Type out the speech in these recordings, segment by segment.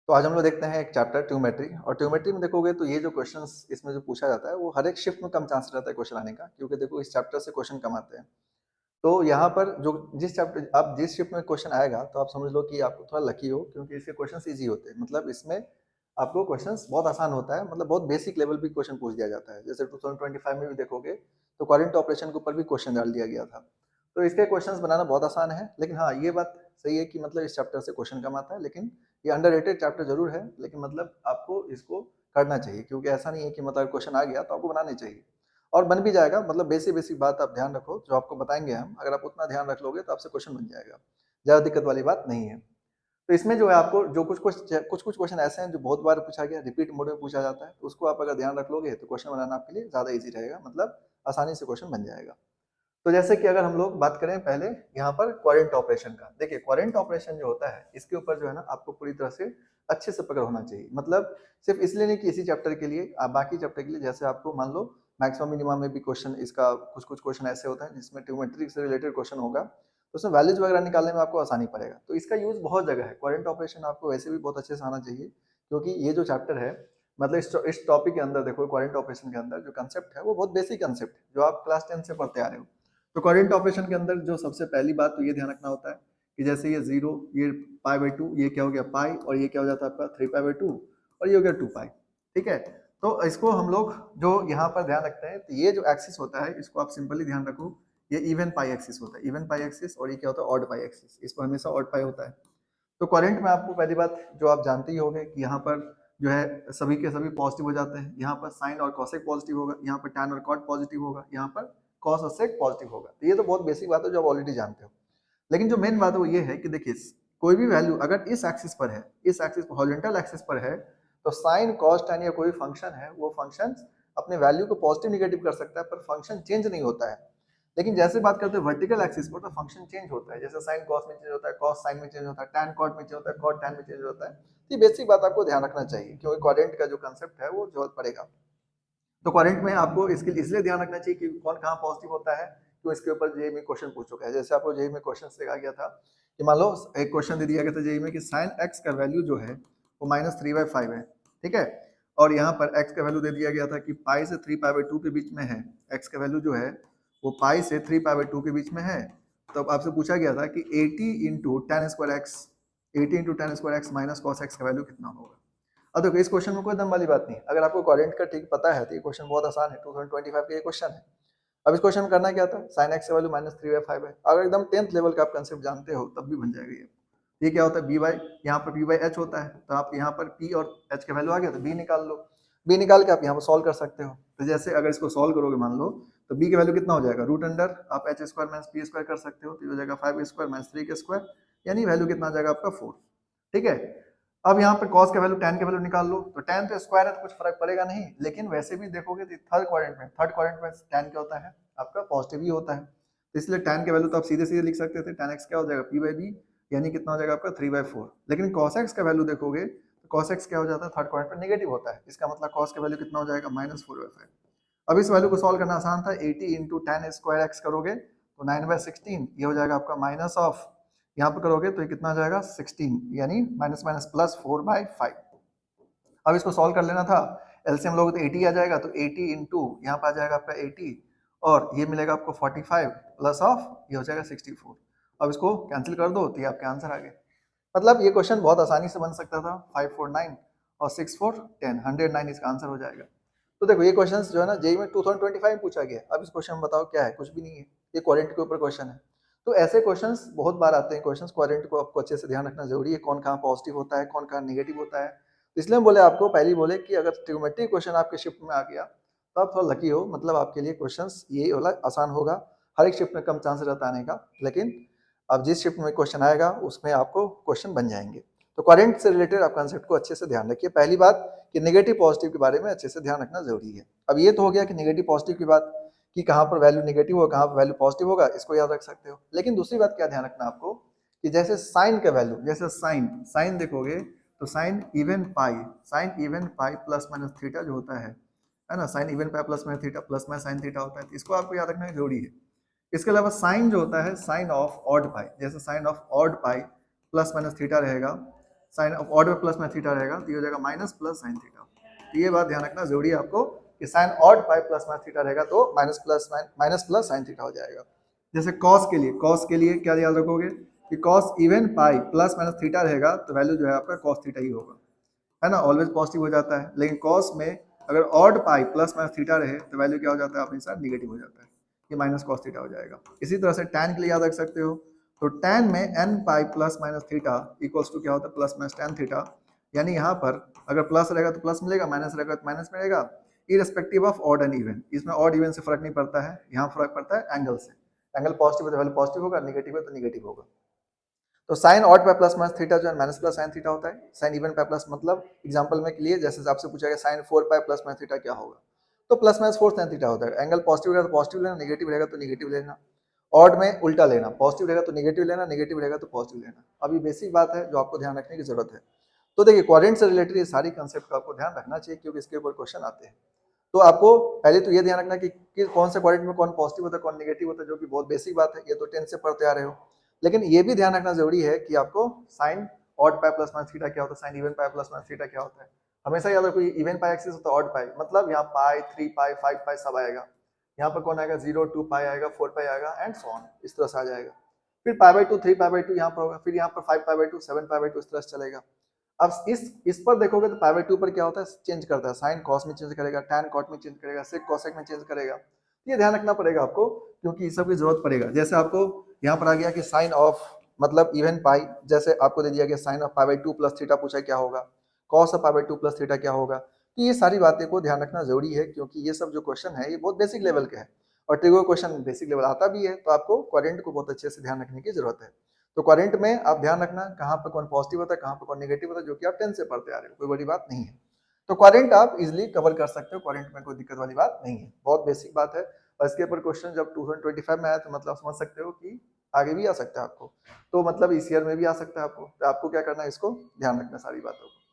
तो आज हम लोग देखते हैं एक चैप्टर ट्यूमेट्री, और ट्यूमेट्री में देखोगे तो ये जो क्वेश्चंस इसमें जो पूछा जाता है वो हर एक शिफ्ट में कम चांस रहता है क्वेश्चन आने का, क्योंकि देखो इस चैप्टर से क्वेश्चन कम आते हैं। तो यहाँ पर जो जिस चैप्टर आप जिस शिफ्ट में क्वेश्चन आएगा तो आप समझ लो कि आप थोड़ा लकी हो, क्योंकि इसके क्वेश्चंस इजी होते हैं। मतलब इसमें आपको क्वेश्चंस बहुत आसान होता है, मतलब बहुत बेसिक लेवल भी क्वेश्चन पूछ दिया जाता है। जैसे 2025 में भी देखोगे तो करंट ऑपरेशन के ऊपर भी क्वेश्चन डाल दिया गया था। तो इसके क्वेश्चंस बनाना बहुत आसान है, लेकिन हाँ ये बात सही है कि मतलब इस चैप्टर से क्वेश्चन कम आता है, लेकिन ये अंडररेटेड चैप्टर जरूर है। लेकिन मतलब आपको इसको करना चाहिए, क्योंकि ऐसा नहीं है कि मतलब क्वेश्चन आ गया तो आपको बनाने चाहिए और बन भी जाएगा। मतलब बेसिक बेसिक बात आप ध्यान रखो, जो आपको बताएंगे हम, अगर आप उतना ध्यान रख लोगे तो आपसे क्वेश्चन बन जाएगा। ज़्यादा दिक्कत वाली बात नहीं है। तो इसमें जो है आपको जो कुछ क्वेश्चन ऐसे हैं जो बहुत बार पूछा गया, रिपीट मोड में पूछा जाता है, तो उसको आप अगर ध्यान रख लोगे तो क्वेश्चन बनाना आपके लिए ज़्यादा ईजी रहेगा, मतलब आसानी से क्वेश्चन बन जाएगा। तो जैसे कि अगर हम लोग बात करें पहले यहाँ पर क्वाड्रेंट ऑपरेशन का, देखिए क्वाड्रेंट ऑपरेशन जो होता है इसके ऊपर जो है ना आपको पूरी तरह से अच्छे से पकड़ होना चाहिए। मतलब सिर्फ इसलिए नहीं कि इसी चैप्टर के लिए, आप बाकी चैप्टर के लिए, जैसे आपको मान लो मैक्सिमम मिनिमम में भी क्वेश्चन इसका कुछ कुछ क्वेश्चन ऐसे होता है जिसमें ट्रिग्नोमेट्री से रिलेटेड क्वेश्चन होगा, तो उसमें वैल्यूज वगैरह निकालने में आपको आसानी पड़ेगा। तो इसका यूज बहुत जगह है। क्वाड्रेंट ऑपरेशन आपको वैसे भी बहुत अच्छे से आना चाहिए, क्योंकि ये जो चैप्टर है, मतलब इस टॉपिक के अंदर देखो, क्वाड्रेंट ऑपरेशन के अंदर जो कंसेप्ट है वो बहुत बेसिक कंसेप्ट है, जो आप क्लास 10 से पढ़ते आ रहे हो। तो क्वाड्रेंट ऑपरेशन के अंदर जो सबसे पहली बात तो ये ध्यान रखना होता है कि जैसे ये 0, ये π/2, ये क्या हो गया पाई, और ये क्या हो जाता है आपका 3π/2, और ये हो गया 2π। ठीक है, तो इसको हम लोग जो यहाँ पर ध्यान रखते हैं, तो ये जो एक्सिस होता है इसको आप सिंपली ध्यान रखो, ये इवन पाई एक्सिस होता है, इवन पाई एक्सिस, और ये क्या होता है ऑड पाई एक्सिस, इसको हमेशा ऑड पाई होता है। तो करंट में आपको पहली बात जो आप जानते ही होंगे कि यहाँ पर जो है सभी के सभी पॉजिटिव हो जाते हैं। यहाँ पर साइन और कॉसेक पॉजिटिव होगा, यहाँ पर टैन और कॉट पॉजिटिव होगा, यहाँ पर कॉस और सेक पॉजिटिव होगा। तो ये तो बहुत बेसिक बात है जो आप ऑलरेडी जानते हो। लेकिन जो मेन बात है वो ये है कि देखिए कोई भी वैल्यू अगर इस एक्सिस पर है, इस एक्सिस पर हॉरिजॉन्टल एक्सिस पर है, तो साइन कॉस टैन या कोई फंक्शन है वो फंक्शन अपने वैल्यू को पॉजिटिव निगेटिव कर सकता है, पर फंक्शन चेंज नहीं होता है। लेकिन जैसे बात करते हैं वर्टिकल एक्सिस पर, तो फंक्शन चेंज होता है। जैसे साइन कॉस में चेंज होता है, कॉस साइन में चेंज होता है, टैन कॉट में चेंज होता है, कॉट टैन में चेंज होता है। तो ये बेसिक बात आपको ध्यान रखना चाहिए, क्योंकि क्वाड्रेंट का जो कंसेप्ट है वो जरूरत पड़ेगा। तो क्वाड्रेंट में आपको इसके इसलिए ध्यान रखना चाहिए कि कौन कहाँ पॉजिटिव होता है, तो इसके ऊपर जेईई में क्वेश्चन पूछ चुका है। जैसे आपको जेईई में क्वेश्चन से कहा गया था कि मान लो एक क्वेश्चन दे दिया गया था जेईई में कि साइन एक्स का वैल्यू जो है वो -3/5 है। ठीक है, और यहाँ पर एक्स का वैल्यू दे दिया गया था कि पाई से 3π/2 के बीच में है। एक्स का वैल्यू जो है वो पाई से 3π/2 के बीच में है। तो आपसे पूछा गया था कि 80 into ten square x, 80 into ten square x minus cos x का वैल्यू कितना होगा। अब देखो इस क्वेश्चन में कोई दम वाली बात नहीं, अगर आपको क्वाड्रेंट का ठीक पता है तो ये क्वेश्चन बहुत आसान है। 2025 का ये क्वेश्चन है। अब इस क्वेश्चन में करना क्या था, साइन एक्स का वैल्यू -3/5 है। अगर एकदम 10th लेवल का आप कंसेप्ट जानते हो तब भी बन जाएगा ये क्या होता है बी बाई, यहाँ पर बी बाई एच होता है, तो आप यहाँ पर पी और एच का वैल्यू आ गया तो बी निकाल लो। बी निकाल के आप यहाँ पर सॉल्व कर सकते हो। तो जैसे अगर इसको सॉल्व करोगे मान लो, तो बी का वैल्यू कितना हो जाएगा, रूट अंडर आप H square minus P square कर सकते हो, तो ये हो जाएगा 5 स्क्वायर माइनस 3 के स्क्वायर, यानी वैल्यू कितना आ जाएगा आपका 4। ठीक है, अब यहाँ पे cos का वैल्यू tan का वैल्यू निकाल लो, तो tan तो स्क्वायर है तो कुछ फर्क पड़ेगा नहीं, लेकिन वैसे भी देखोगे तो थर्ड क्वाड्रेंट में tan क्या होता है आपका पॉजिटिव ही होता है। तो इसलिए tan के वैल्यू तो आप सीधे सीधे लिख सकते थे, tan x क्या हो जाएगा p/b, यानी कितना हो जाएगा आपका 3/4। लेकिन cos x का वैल्यू देखोगे तो cos x क्या हो जाता है थर्ड क्वाड्रेंट में नेगेटिव होता है, इसका मतलब cos का वैल्यू कितना हो जाएगा -4/5। अब इस वैल्यू को सॉल्व करना आसान था, 80 इंटू टेन स्क्वायर एक्स करोगे तो 9/16, ये हो जाएगा आपका माइनस ऑफ, यहाँ पर करोगे तो ये कितना आ जाएगा 16, यानी माइनस माइनस प्लस 4/5। अब इसको सॉल्व कर लेना था, एलसीएम लोगे तो 80 आ जाएगा, तो 80 इंटू यहाँ पर आ जाएगा आपका 80, और ये मिलेगा आपको 45 प्लस ऑफ ये हो जाएगा 64। अब इसको कैंसिल कर दो तो ये आपके आंसर आ गए। मतलब ये क्वेश्चन बहुत आसानी से बन सकता था। 5 4 9 और 6 4 10, 109 इसका आंसर हो जाएगा। तो देखो ये क्वेश्चंस जो है ना जेईई में 2025 में पूछा गया। अब इस क्वेश्चन में बताओ क्या है, कुछ भी नहीं है, ये क्वाड्रेंट के ऊपर क्वेश्चन है। तो ऐसे क्वेश्चंस बहुत बार आते हैं। क्वेश्चंस क्वाड्रेंट को आपको अच्छे से ध्यान रखना जरूरी है, कौन कहाँ पॉजिटिव होता है, कौन कहाँ नेगेटिव होता है। तो इसलिए हम बोले आपको पहले बोले कि अगर ट्रिग्नोमेट्री क्वेश्चन आपके शिफ्ट में आ गया तो आप थोड़ा लकी हो, मतलब आपके लिए क्वेश्चंस ये वाला आसान होगा। हर एक शिफ्ट में कम चांस रहता है आने का, लेकिन अब जिस शिफ्ट में क्वेश्चन आएगा उसमें आपको क्वेश्चन बन जाएंगे। तो करंट से रिलेटेड आप कंसेप्ट को अच्छे से ध्यान रखिए। पहली बात कि नेगेटिव पॉजिटिव के बारे में अच्छे से ध्यान रखना जरूरी है। अब ये तो हो गया कि नेगेटिव पॉजिटिव की बात, कि कहाँ पर वैल्यू नेगेटिव होगा कहाँ पर वैल्यू पॉजिटिव होगा, इसको याद रख सकते हो। लेकिन दूसरी बात क्या ध्यान रखना आपको कि जैसे साइन का वैल्यू, जैसे साइन देखोगे तो sine even pi plus minus theta जो होता है ना, sine even pi plus minus theta plus minus sine theta होता है, इसको आपको याद रखना जरूरी है। इसके अलावा साइन जो होता है साइन ऑफ ऑड पाई, जैसे sine of odd pi plus minus theta रहेगा, साइन ऑड में प्लस में थीटा रहेगा तो ये हो जाएगा माइनस प्लस साइन थीटा। तो ये बात ध्यान रखना जरूरी है आपको कि साइन ऑड पाई प्लस में थीटा रहेगा तो माइनस प्लस साइन थीटा हो जाएगा। जैसे कॉस के लिए क्या याद रखोगे कि cos even pi plus minus theta रहेगा तो वैल्यू जो है आपका कॉस थीटा ही होगा, है ना, ऑलवेज पॉजिटिव हो जाता है। लेकिन कॉस में अगर odd pi plus minus theta रहे तो वैल्यू क्या हो जाता है अपने साथ निगेटिव हो जाता है, ये माइनस कॉस थीटा हो जाएगा। इसी तरह से टैन के लिए याद रख सकते हो, तो टैन में n pi plus minus theta equals to क्या होता है प्लस माइनस टैन थीटा, यानी यहाँ पर अगर प्लस रहेगा तो प्लस मिलेगा, माइनस रहेगा तो माइनस मिलेगा, irrespective of odd and even. इसमें ऑड इवन से फर्क नहीं पड़ता है, यहाँ फर्क पड़ता है एंगल से। एंगल पॉजिटिव है तो वैल्यू पॉजिटिव होगा, नेगेटिव है तो नेगेटिव होगा। तो sine odd pi plus minus theta जो है माइनस प्लस साइन थीटा होता है। साइन इवन पाई प्लस मतलब एग्जांपल में के लिए जैसे आपसे पूछा गया sine 4 pi plus minus theta क्या होगा, तो प्लस माइनस 4 साइन थीटा होता है। एंगल पॉजिटिव रहेगा तो पॉजिटिव लेना, नेगेटिव रहेगा तो नेगेटिव लेना। ऑड में उल्टा लेना, पॉजिटिव रहेगा तो नेगेटिव लेना, नेगेटिव रहेगा तो पॉजिटिव लेना। अभी बेसिक बात है जो आपको ध्यान रखने की जरूरत है। तो देखिए क्वाड्रेंट से रिलेटेड ये सारी कंसेप्ट का आपको ध्यान रखना चाहिए क्योंकि इसके ऊपर क्वेश्चन आते हैं। तो आपको पहले तो ये ध्यान रखना कि कौन से क्वाड्रेंट में कौन पॉजिटिव होता है कौन नेगेटिव होता है, जो कि बहुत बेसिक बात है, ये तो 10 से पढ़ते आ रहे हो। लेकिन ये भी ध्यान रखना जरूरी है कि आपको sine odd pi plus minus theta क्या होता है, sine even pi plus minus theta क्या होता है। हमेशा याद रखो इवन पाई एक्सिस होता है ऑड पाई, मतलब यहाँ पाई 3 पाई 5 पाई सब आएगा। यहाँ पर कौन आएगा 0 2 पाई आएगा 4 पाई आएगा एंड सो ऑन, इस तरह से आ जाएगा। फिर पाई बाई 2 3 पाई बाई 2 यहाँ पर होगा, फिर यहाँ पर 5 पाई बाई 2 7 पाई बाई 2 इस तरह से चलेगा। अब इस पर देखोगे तो पाई बाई 2 पर क्या होता है चेंज करता है, साइन कॉस में चेंज करेगा, टैन कॉट में चेंज करेगा, सेक कॉसेक में चेंज करेगा। ये ध्यान रखना पड़ेगा आपको क्योंकि इस सब की जरूरत पड़ेगा। जैसे आपको यहाँ पर आ गया कि साइन ऑफ मतलब इवन पाई, जैसे आपको दे दिया गया sine of pi by 2 plus theta पूछा क्या होगा, cos of pi by 2 plus theta क्या होगा। तो ये सारी बातें को ध्यान रखना जरूरी है क्योंकि ये सब जो क्वेश्चन है ये बहुत बेसिक लेवल के है और ट्रिगो क्वेश्चन बेसिक लेवल आता भी है, तो आपको क्वाड्रेंट को बहुत अच्छे से ध्यान रखने की जरूरत है। तो क्वाड्रेंट में आप ध्यान रखना कहाँ पर कौन पॉजिटिव होता है कहाँ पर कौन नेगेटिव होता है, जो कि आप 10 से पढ़ते आ रहे हो, कोई बड़ी बात नहीं है। तो क्वाड्रेंट आप इजिली कवर कर सकते हो, क्वाड्रेंट में कोई दिक्कत वाली बात नहीं है, बहुत बेसिक बात है। और इसके ऊपर क्वेश्चन जब 2025 में आया तो मतलब समझ सकते हो कि आगे भी आ सकता है आपको, तो मतलब इस ईयर में भी आ सकता है आपको। तो आपको क्या करना है, इसको ध्यान रखना सारी बातों को।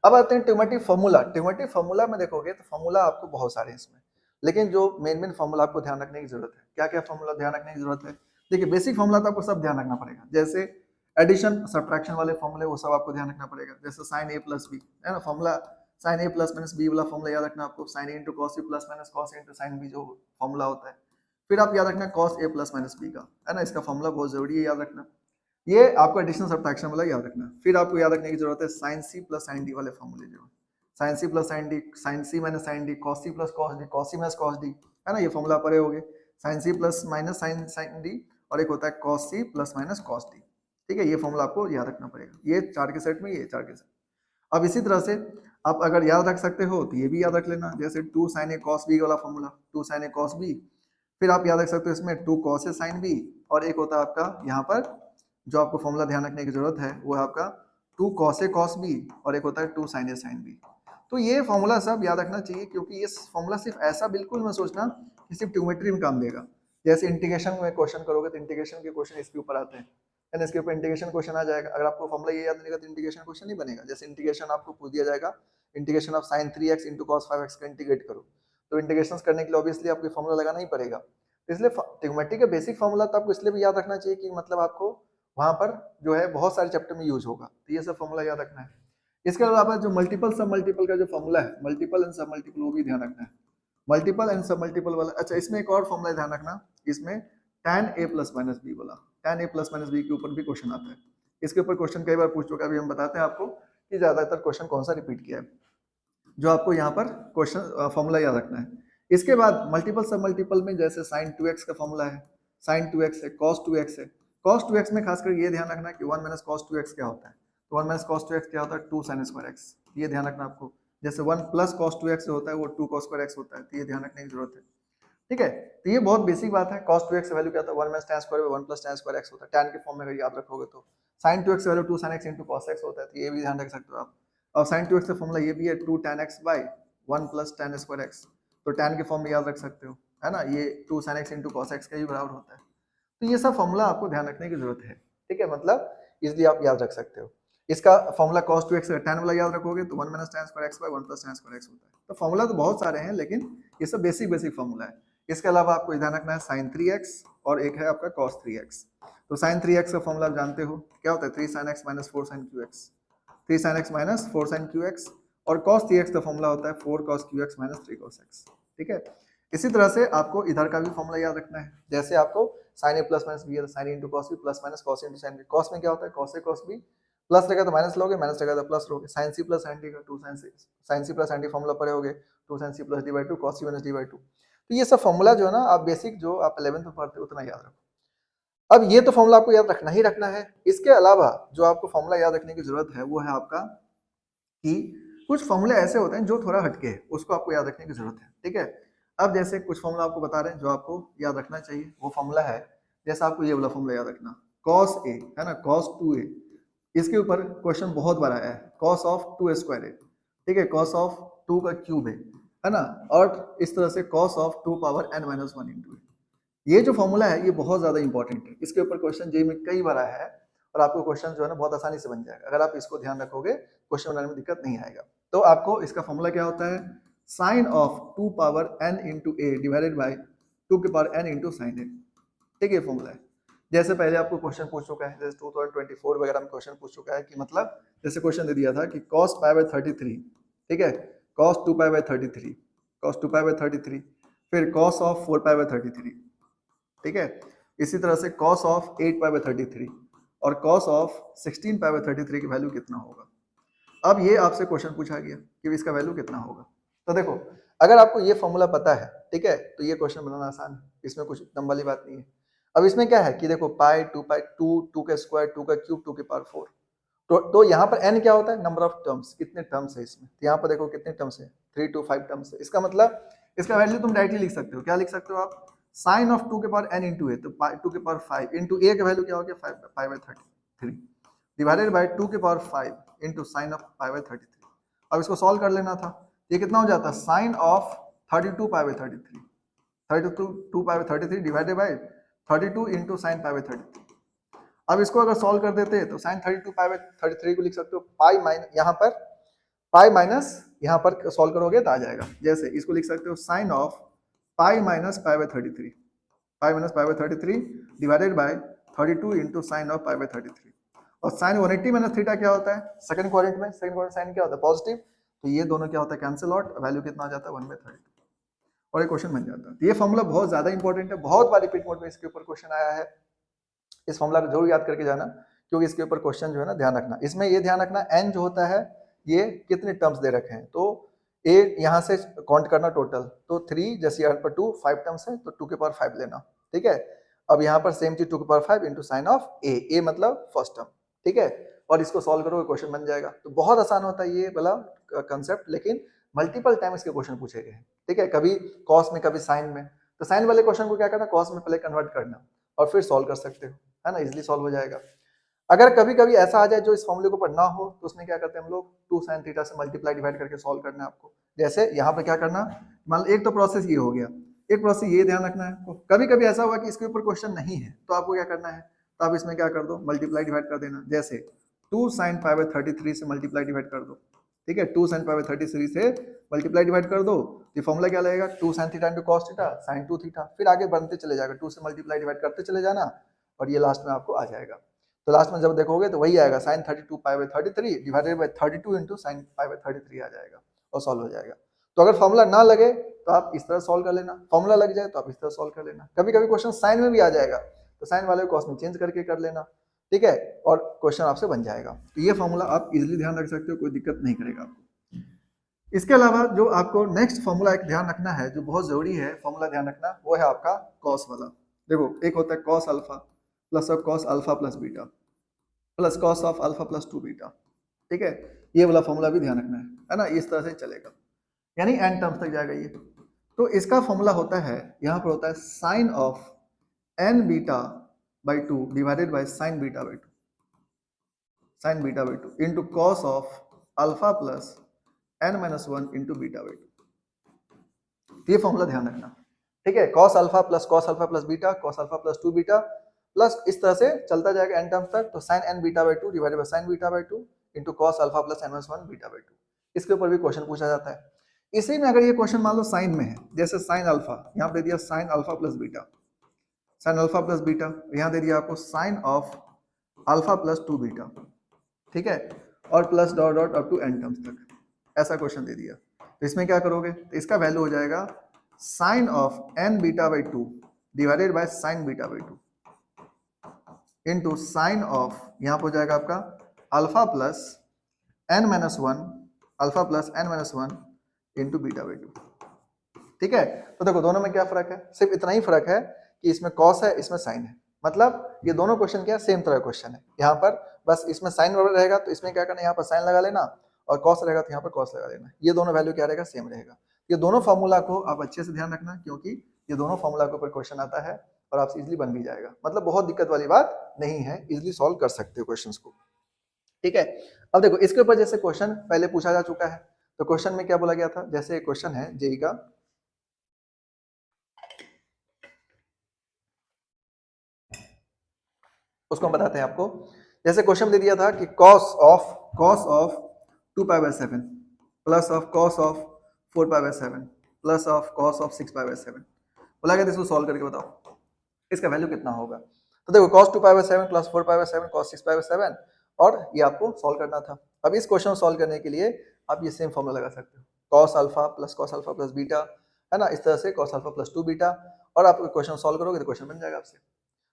अब आते हैं ट्यूमेटिव फॉर्मूला। ट्यूमेटिव फॉर्मूला में देखोगे तो फॉर्मूला आपको बहुत सारे हैं इसमें, लेकिन जो मेन फॉर्मूला आपको ध्यान रखने की जरूरत है, क्या क्या फॉर्मूला ध्यान रखने की जरूरत है। देखिए बेसिक फॉर्मूला तो आपको सब ध्यान रखना पड़ेगा, जैसे एडिशन सब्ट्रैक्शन वाले फॉर्मूले वो सब आपको ध्यान रखना पड़ेगा। जैसे साइन ए प्लस बी है ना फॉर्मूला, साइन ए प्लस माइनस बी वाला फॉर्मूला याद रखना आपको, sign A into cos A plus minus cos A into sine B जो फॉर्मूला होता है। फिर आप याद रखना cos A plus minus B का, है ना, इसका फॉर्मूला बहुत जरूरी है याद रखना। ये आपको एडिशन सब्ट्रैक्शन वाला याद रखना। फिर आपको याद रखने की जरूरत है sine C plus sine D वाले फॉर्मूले, जो sine C plus sine D, sine C minus sine D, cos C plus cos D, cos C minus cos D, है ना, ये फॉर्मूला पढ़े होगे। Sine C plus minus sine sine D और एक होता है cos C plus minus cos D, ठीक है, ये फॉर्मूला आपको याद रखना पड़ेगा। ये चार के सेट में, ये चार के सेट। अब इसी तरह से आप अगर याद रख सकते हो तो ये भी याद रख लेना, जैसे 2 sin a cos b वाला formula, 2 sin a cos b। फिर आप याद रख सकते हो इसमें 2 cos a sin b, और एक होता है आपका यहाँ पर जो आपको फॉर्मूला ध्यान रखने की जरूरत है वो है आपका 2 cos a cos b और एक होता है 2 sin a sin b। तो ये फॉर्मूला सब याद रखना चाहिए क्योंकि ये फॉर्मूला सिर्फ ऐसा बिल्कुल मत सोचना कि सिर्फ ट्यूमेट्री में काम देगा। जैसे इंटीग्रेशन में क्वेश्चन करोगे तो इंटीग्रेशन के क्वेश्चन इसके ऊपर आते हैं, एंड इसके ऊपर इंटीग्रेशन क्वेश्चन आ जाएगा। अगर आपको फॉर्मूला ये याद नहीं रहेगा तो इंटीग्रेशन क्वेश्चन नहीं बनेगा। जैसे इंटीग्रेशन आपको पूछ दिया जाएगा, integration of sin 3x into cos 5x का इंटीग्रेट करो, तो इंटीग्रेशन करने के लिए ऑब्वियसली आपको फॉर्मूला लगाना ही पड़ेगा। इसलिए ट्रिग्नोमेट्री का बेसिक फॉर्मूला तो आपको इसलिए भी याद रखना चाहिए कि मतलब आपको वहां पर जो है बहुत सारे चैप्टर में यूज होगा, तो ये सब फॉर्मूला याद रखना है। इसके अलावा जो मल्टीपल सब मल्टीपल का जो फॉर्मूला है, मल्टीपल एंड सब मल्टीपल, वो भी ध्यान रखना है। मल्टीपल एंड सब मल्टीपल वाला, अच्छा इसमें एक और फॉर्मूला ध्यान रखना, इसमें tan a plus minus B वाला, tan a plus minus B के ऊपर भी क्वेश्चन आता है। इसके ऊपर क्वेश्चन कई बार पूछ चुका है, अभी हम बताते हैं आपको कि ज्यादातर क्वेश्चन कौन सा रिपीट किया है, जो आपको यहाँ पर क्वेश्चन फॉर्मूला याद रखना है। इसके बाद मल्टीपल सब मल्टीपल में जैसे sin 2x का फॉर्मूला है, sin 2x है, cos 2x है। cos 2x में खासकर ये ध्यान रखना कि 1 माइनस cos 2x क्या होता है, तो 1 माइनस cos 2x क्या होता है 2 sin स्क्वायर x, ये ध्यान रखना आपको। जैसे 1 प्लस cos 2x होता है वो 2 cos स्क्वायर x होता है, तो ये ध्यान रखने की जरूरत है, ठीक है। तो ये बहुत बेसिक बात है। cos 2x वैल्यू क्या होता है 1 minus tan square 1 plus tan square x होता है, tan के फॉर्म में अगर याद रखोगे तो। sin 2x value 2 sin x into cos x होता है, तो ये भी ध्यान रख सकते हो आप। और sin 2x का फॉर्मूला ये भी है 2 tan x by 1 plus tan square x, तो tan के फॉर्म में याद रख सकते हो, है ना, ये 2 sin x into cos x का ही बराबर होता है। तो ये सब फॉर्मूला आपको ध्यान रखने की जरूरत है, ठीक है, मतलब इसलिए आप याद रख सकते हो। इसका फॉर्मूला cos 2x tan वाला याद रखोगे तो 1 minus tan square x by 1 plus tan square x होता है। तो फॉर्मूला तो बहुत सारे हैं लेकिन ये सब बेसिक फॉर्मूला है। इसके अलावा आपको ध्यान रखना है sin 3x और एक है आपका cos 3x। तो sin 3x का फॉर्मूला आप जानते हो क्या होता है 3 sin x minus 4 sin qx, 3 sin x minus 4 sin qx, और cos 3x का फॉर्मूला होता है 4 cos qx minus 3 cos x। ठीक है, इसी तरह से आपको इधर का भी फॉर्मूला याद रखना है। जैसे आपको sin a plus minus b है तो sin a into cos b plus minus cos a into sin b। cos में क्या होता है cos a cos b, plus रहेगा तो माइनस लोगे, माइनस रहेगा तो प्लस लोगे। sin c plus sin d का 2 sin c plus sin d formula पढ़े होगे 2 sin c plus d by 2 cos c minus d by 2। तो ये सब फॉर्मूला जो है ना आप बेसिक जो आप 11th में पढ़ते हो उतना याद रखो। अब ये तो फॉर्मूला आपको याद रखना ही रखना है। इसके अलावा जो आपको फॉर्मूला याद रखने की जरूरत है वो है आपका कि कुछ फॉर्मूले ऐसे होते हैं जो थोड़ा हटके है, उसको आपको याद रखने की जरूरत है। ठीक है, अब जैसे कुछ फॉर्मूला आपको बता रहे हैं जो आपको याद रखना चाहिए, वो फॉर्मूला है जैसे आपको ये वाला फॉर्मूला याद रखना, cos a है ना, cos 2a, इसके ऊपर क्वेश्चन बहुत बार आया है, cos ऑफ 2a स्क्वायर है। ठीक है, cos ऑफ 2 का क्यूब है ना, और इस तरह से cos of 2 power n minus 1 into है। ये जो फॉर्मूला है ये बहुत ज्यादा इंपॉर्टेंट है, इसके ऊपर क्वेश्चन जेईई में कई बार आया है और आपको क्वेश्चन जो है ना बहुत आसानी से बन जाएगा। अगर आप इसको ध्यान रखोगे क्वेश्चन बनाने में दिक्कत नहीं आएगा। तो आपको इसका फॉर्मूला क्या होता है, sine of 2 power n into A divided by 2 की power n into sine A. ठीक है, फॉर्मूला है। जैसे पहले आपको क्वेश्चन पूछ चुका है, जैसे 2024 वगैरह में क्वेश्चन पूछ चुका है कि मतलब जैसे क्वेश्चन दे दिया था कि cos पाई बाई 33, ठीक है, cos 2 pi by 33, cos 2 pi by 33, फिर cos ऑफ 4 पाई बाई 33। ठीक है, इसी तरह से cos ऑफ 8 पाई बाई 33 और cos ऑफ 16 पाई बाई 33 की वैल्यू कितना होगा। अब ये आपसे क्वेश्चन पूछा गया कि इसका वैल्यू कितना होगा। तो देखो अगर आपको ये फॉर्मूला पता है, ठीक है, तो ये क्वेश्चन बनाना आसान है, इसमें कुछ नंबर वाली बात नहीं है। अब इसमें क्या है कि देखो पाई 2 2 का स्क्वायर 2 का क्यूब 2 की पावर 4, तो यहाँ पर n क्या होता है, नंबर ऑफ टर्म्स, कितने टर्म्स है इसमें। तो यहाँ पर देखो कितने टर्म्स है, 3 to 5 टर्म्स है। इसका मतलब इसका वैल्यू तुम डायरेक्टली लिख सकते हो, क्या लिख सकते हो आप, साइन ऑफ 2 के पावर n इंटू ए, तो 2 के पावर 5 इंटू ए का वैल्यू क्या हो गया 5 पाई बाई 33 डिवाइडेड बाई 2 के power 5 into sine of pi by 33। अब इसको सॉल्व कर लेना था, ये कितना हो जाता है, sine of 32 pi by 33, 32 pi by 33 divided by 32 into sine pi by 33। अब इसको अगर सॉल्व कर देते हैं तो साइन 32 पाई बाई 33 को लिख सकते हो पाई माइनस, यहाँ पर पाई माइनस यहाँ पर सॉल्व करोगे तो आ जाएगा। जैसे इसको लिख सकते हो sine of pi minus pi by 33, pi minus pi by 33 divided by 32 into sine of pi by 33। और साइन 180 माइनस थीटा क्या होता है, सेकंड क्वाड्रेंट में सेकंड क्वाड्रेंट साइन क्या होता है, पॉजिटिव, तो ये दोनों क्या होता है, कैंसिल आउट, वैल्यू कितना आ जाता है 1/32 और ये क्वेश्चन बन जाता है। तो ये फॉर्मूला बहुत ज्यादा इंपॉर्टेंट है, बहुत बार रिपीट मोड में इसके ऊपर क्वेश्चन आया है। इस फॉर्मूला को जरूर याद करके जाना, क्योंकि इसके ऊपर क्वेश्चन जो है ना ध्यान रखना। इसमें ये ध्यान रखना n जो होता है ये कितने टर्म्स दे रखे हैं, तो a यहाँ से काउंट करना टोटल, तो 3 जैसे यहाँ पर 2 5 टर्म्स है तो 2 के पावर 5 लेना। ठीक है, अब यहाँ पर सेम चीज 2 के power 5 into sine of a मतलब फर्स्ट टर्म। ठीक है, और इसको सॉल्व करोगे क्वेश्चन बन जाएगा। तो बहुत आसान होता है ये वाला कंसेप्ट, लेकिन मल्टीपल टाइम इसके क्वेश्चन पूछे गए हैं। ठीक है, कभी कॉस में कभी साइन में, तो साइन वाले क्वेश्चन को क्या करना, कॉस में पहले कन्वर्ट करना और फिर सॉल्व कर सकते हो, है ना, इजिली सॉल्व हो जाएगा। अगर कभी कभी ऐसा आ जाए जो इस फॉर्मूले के ऊपर ना हो तो उसमें क्या करते हैं हम लोग, 2 sin थीटा से मल्टीप्लाई डिवाइड करके सॉल्व करना है आपको। जैसे यहाँ पे क्या करना, मान लो एक तो प्रोसेस ये हो गया, एक प्रोसेस ये ध्यान रखना है आपको। कभी कभी ऐसा हुआ कि इसके ऊपर क्वेश्चन नहीं है तो आपको क्या करना है, तो आप इसमें क्या कर दो, मल्टीप्लाई डिवाइड कर देना। जैसे 2 sin पाई बाई 33 से मल्टीप्लाई डिवाइड कर दो। ठीक है, 2 sin पाई बाई 33 से मल्टीप्लाई डिवाइड कर दो, ये फॉर्मूला क्या लगेगा, 2 sin theta into cos theta sin 2 theta, फिर आगे बढ़ते चले जाएगा, 2 से मल्टीप्लाई डिवाइड करते चले जाना और ये लास्ट में आपको आ जाएगा। तो लास्ट में जब देखोगे तो वही आएगा, sin 32 pi by 33 divided by 32 into sine pi by 33 आ जाएगा और सॉल्व हो जाएगा। तो अगर फॉर्मूला ना लगे तो आप इस तरह सॉल्व कर लेना, फॉर्मूला लग जाए तो आप इस तरह सॉल्व कर लेना। कभी कभी क्वेश्चन साइन में भी आ जाएगा तो साइन वाले को कॉस में चेंज करके कर लेना। ठीक है, और क्वेश्चन आपसे बन जाएगा। तो ये फॉर्मूला आप इजिली ध्यान रख सकते हो, कोई दिक्कत नहीं करेगा आपको। इसके अलावा जो आपको नेक्स्ट फॉर्मूला एक ध्यान रखना है, जो बहुत जरूरी है फॉर्मूला ध्यान रखना, वो है आपका कॉस वाला। देखो एक होता है cos alpha plus cos alpha plus beta plus cos of alpha plus 2 beta. ठीक है, ये वाला फॉर्मूला भी ध्यान रखना है ना, इस तरह से चलेगा, यानी एन टर्म्स तक जाएगा ये। तो इसका फॉर्मूला होता है, यहाँ पर होता है sine of n beta by 2 divided by sine beta by 2, sine beta by 2 into cos of alpha plus n minus 1 into beta by 2। ये फॉर्मूला ध्यान रखना। ठीक है, cos alpha plus beta, cos alpha plus 2 beta plus इस तरह से चलता जाएगा n टर्म्स तक, तो sine n beta by 2 divided by sine beta by 2 into cos alpha plus n minus 1 beta by 2। इसके ऊपर भी क्वेश्चन पूछा जाता है। इसी में अगर ये क्वेश्चन मान लो साइन में है, जैसे साइन अल्फा, यहाँ पे दिया sine alpha plus beta, sine alpha plus beta, यहाँ दे दिया आपको sine of alpha plus 2 beta. ठीक है, और plus dot dot up to n terms तक, ऐसा क्वेश्चन दे दिया। तो इसमें क्या करोगे, तो इसका वैल्यू हो जाएगा sine of n beta by 2 divided by sine beta by 2 into sine of, यहाँ पर हो जाएगा आपका alpha plus n minus one, alpha plus n minus one into beta by 2। ठीक है, तो देखो दोनों में क्या फर्क है, सिर्फ इतना ही फर्क है कि इसमें कॉस है, इसमें साइन है। मतलब ये दोनों क्वेश्चन क्या सेम तरह क्वेश्चन है। यहाँ पर बस इसमें साइन रहेगा तो इसमें क्या करना है, यहाँ पर साइन लगा लेना, और कॉस रहेगा तो यहाँ पर कॉस लगा लेना। ये दोनों वैल्यू क्या रहेगा, सेम रहेगा। ये दोनों फॉर्मूला को आप अच्छे से ध्यान रखना, क्योंकि ये दोनों फॉर्मूला के ऊपर क्वेश्चन आता है और आपसे इजिली बन भी जाएगा। मतलब बहुत दिक्कत वाली बात नहीं है, इजिली सॉल्व कर सकते हो क्वेश्चन को। ठीक है, अब देखो इसके ऊपर जैसे क्वेश्चन पहले पूछा जा चुका है, तो क्वेश्चन में क्या बोला गया था, जैसे क्वेश्चन है जेई का, उसको हम बताते हैं आपको। जैसे क्वेश्चन दे दिया था कि cos of 2 pi by 7 plus of cos of 4 pi by 7 plus of cos of 6 pi by 7, बोला गया इसको सॉल्व करके बताओ इसका वैल्यू कितना होगा। तो देखो cos 2 pi by 7 plus 4 pi by 7 cos 6 pi by 7, और ये आपको सॉल्व करना था। अब इस क्वेश्चन को सॉल्व करने के लिए आप ये सेम फॉर्मूला लगा सकते हो, cos अल्फा प्लस बीटा, है ना, इस तरह से cos अल्फा प्लस 2 बीटा, और आप क्वेश्चन सॉल्व करोगे तो क्वेश्चन बन जाएगा आपसे।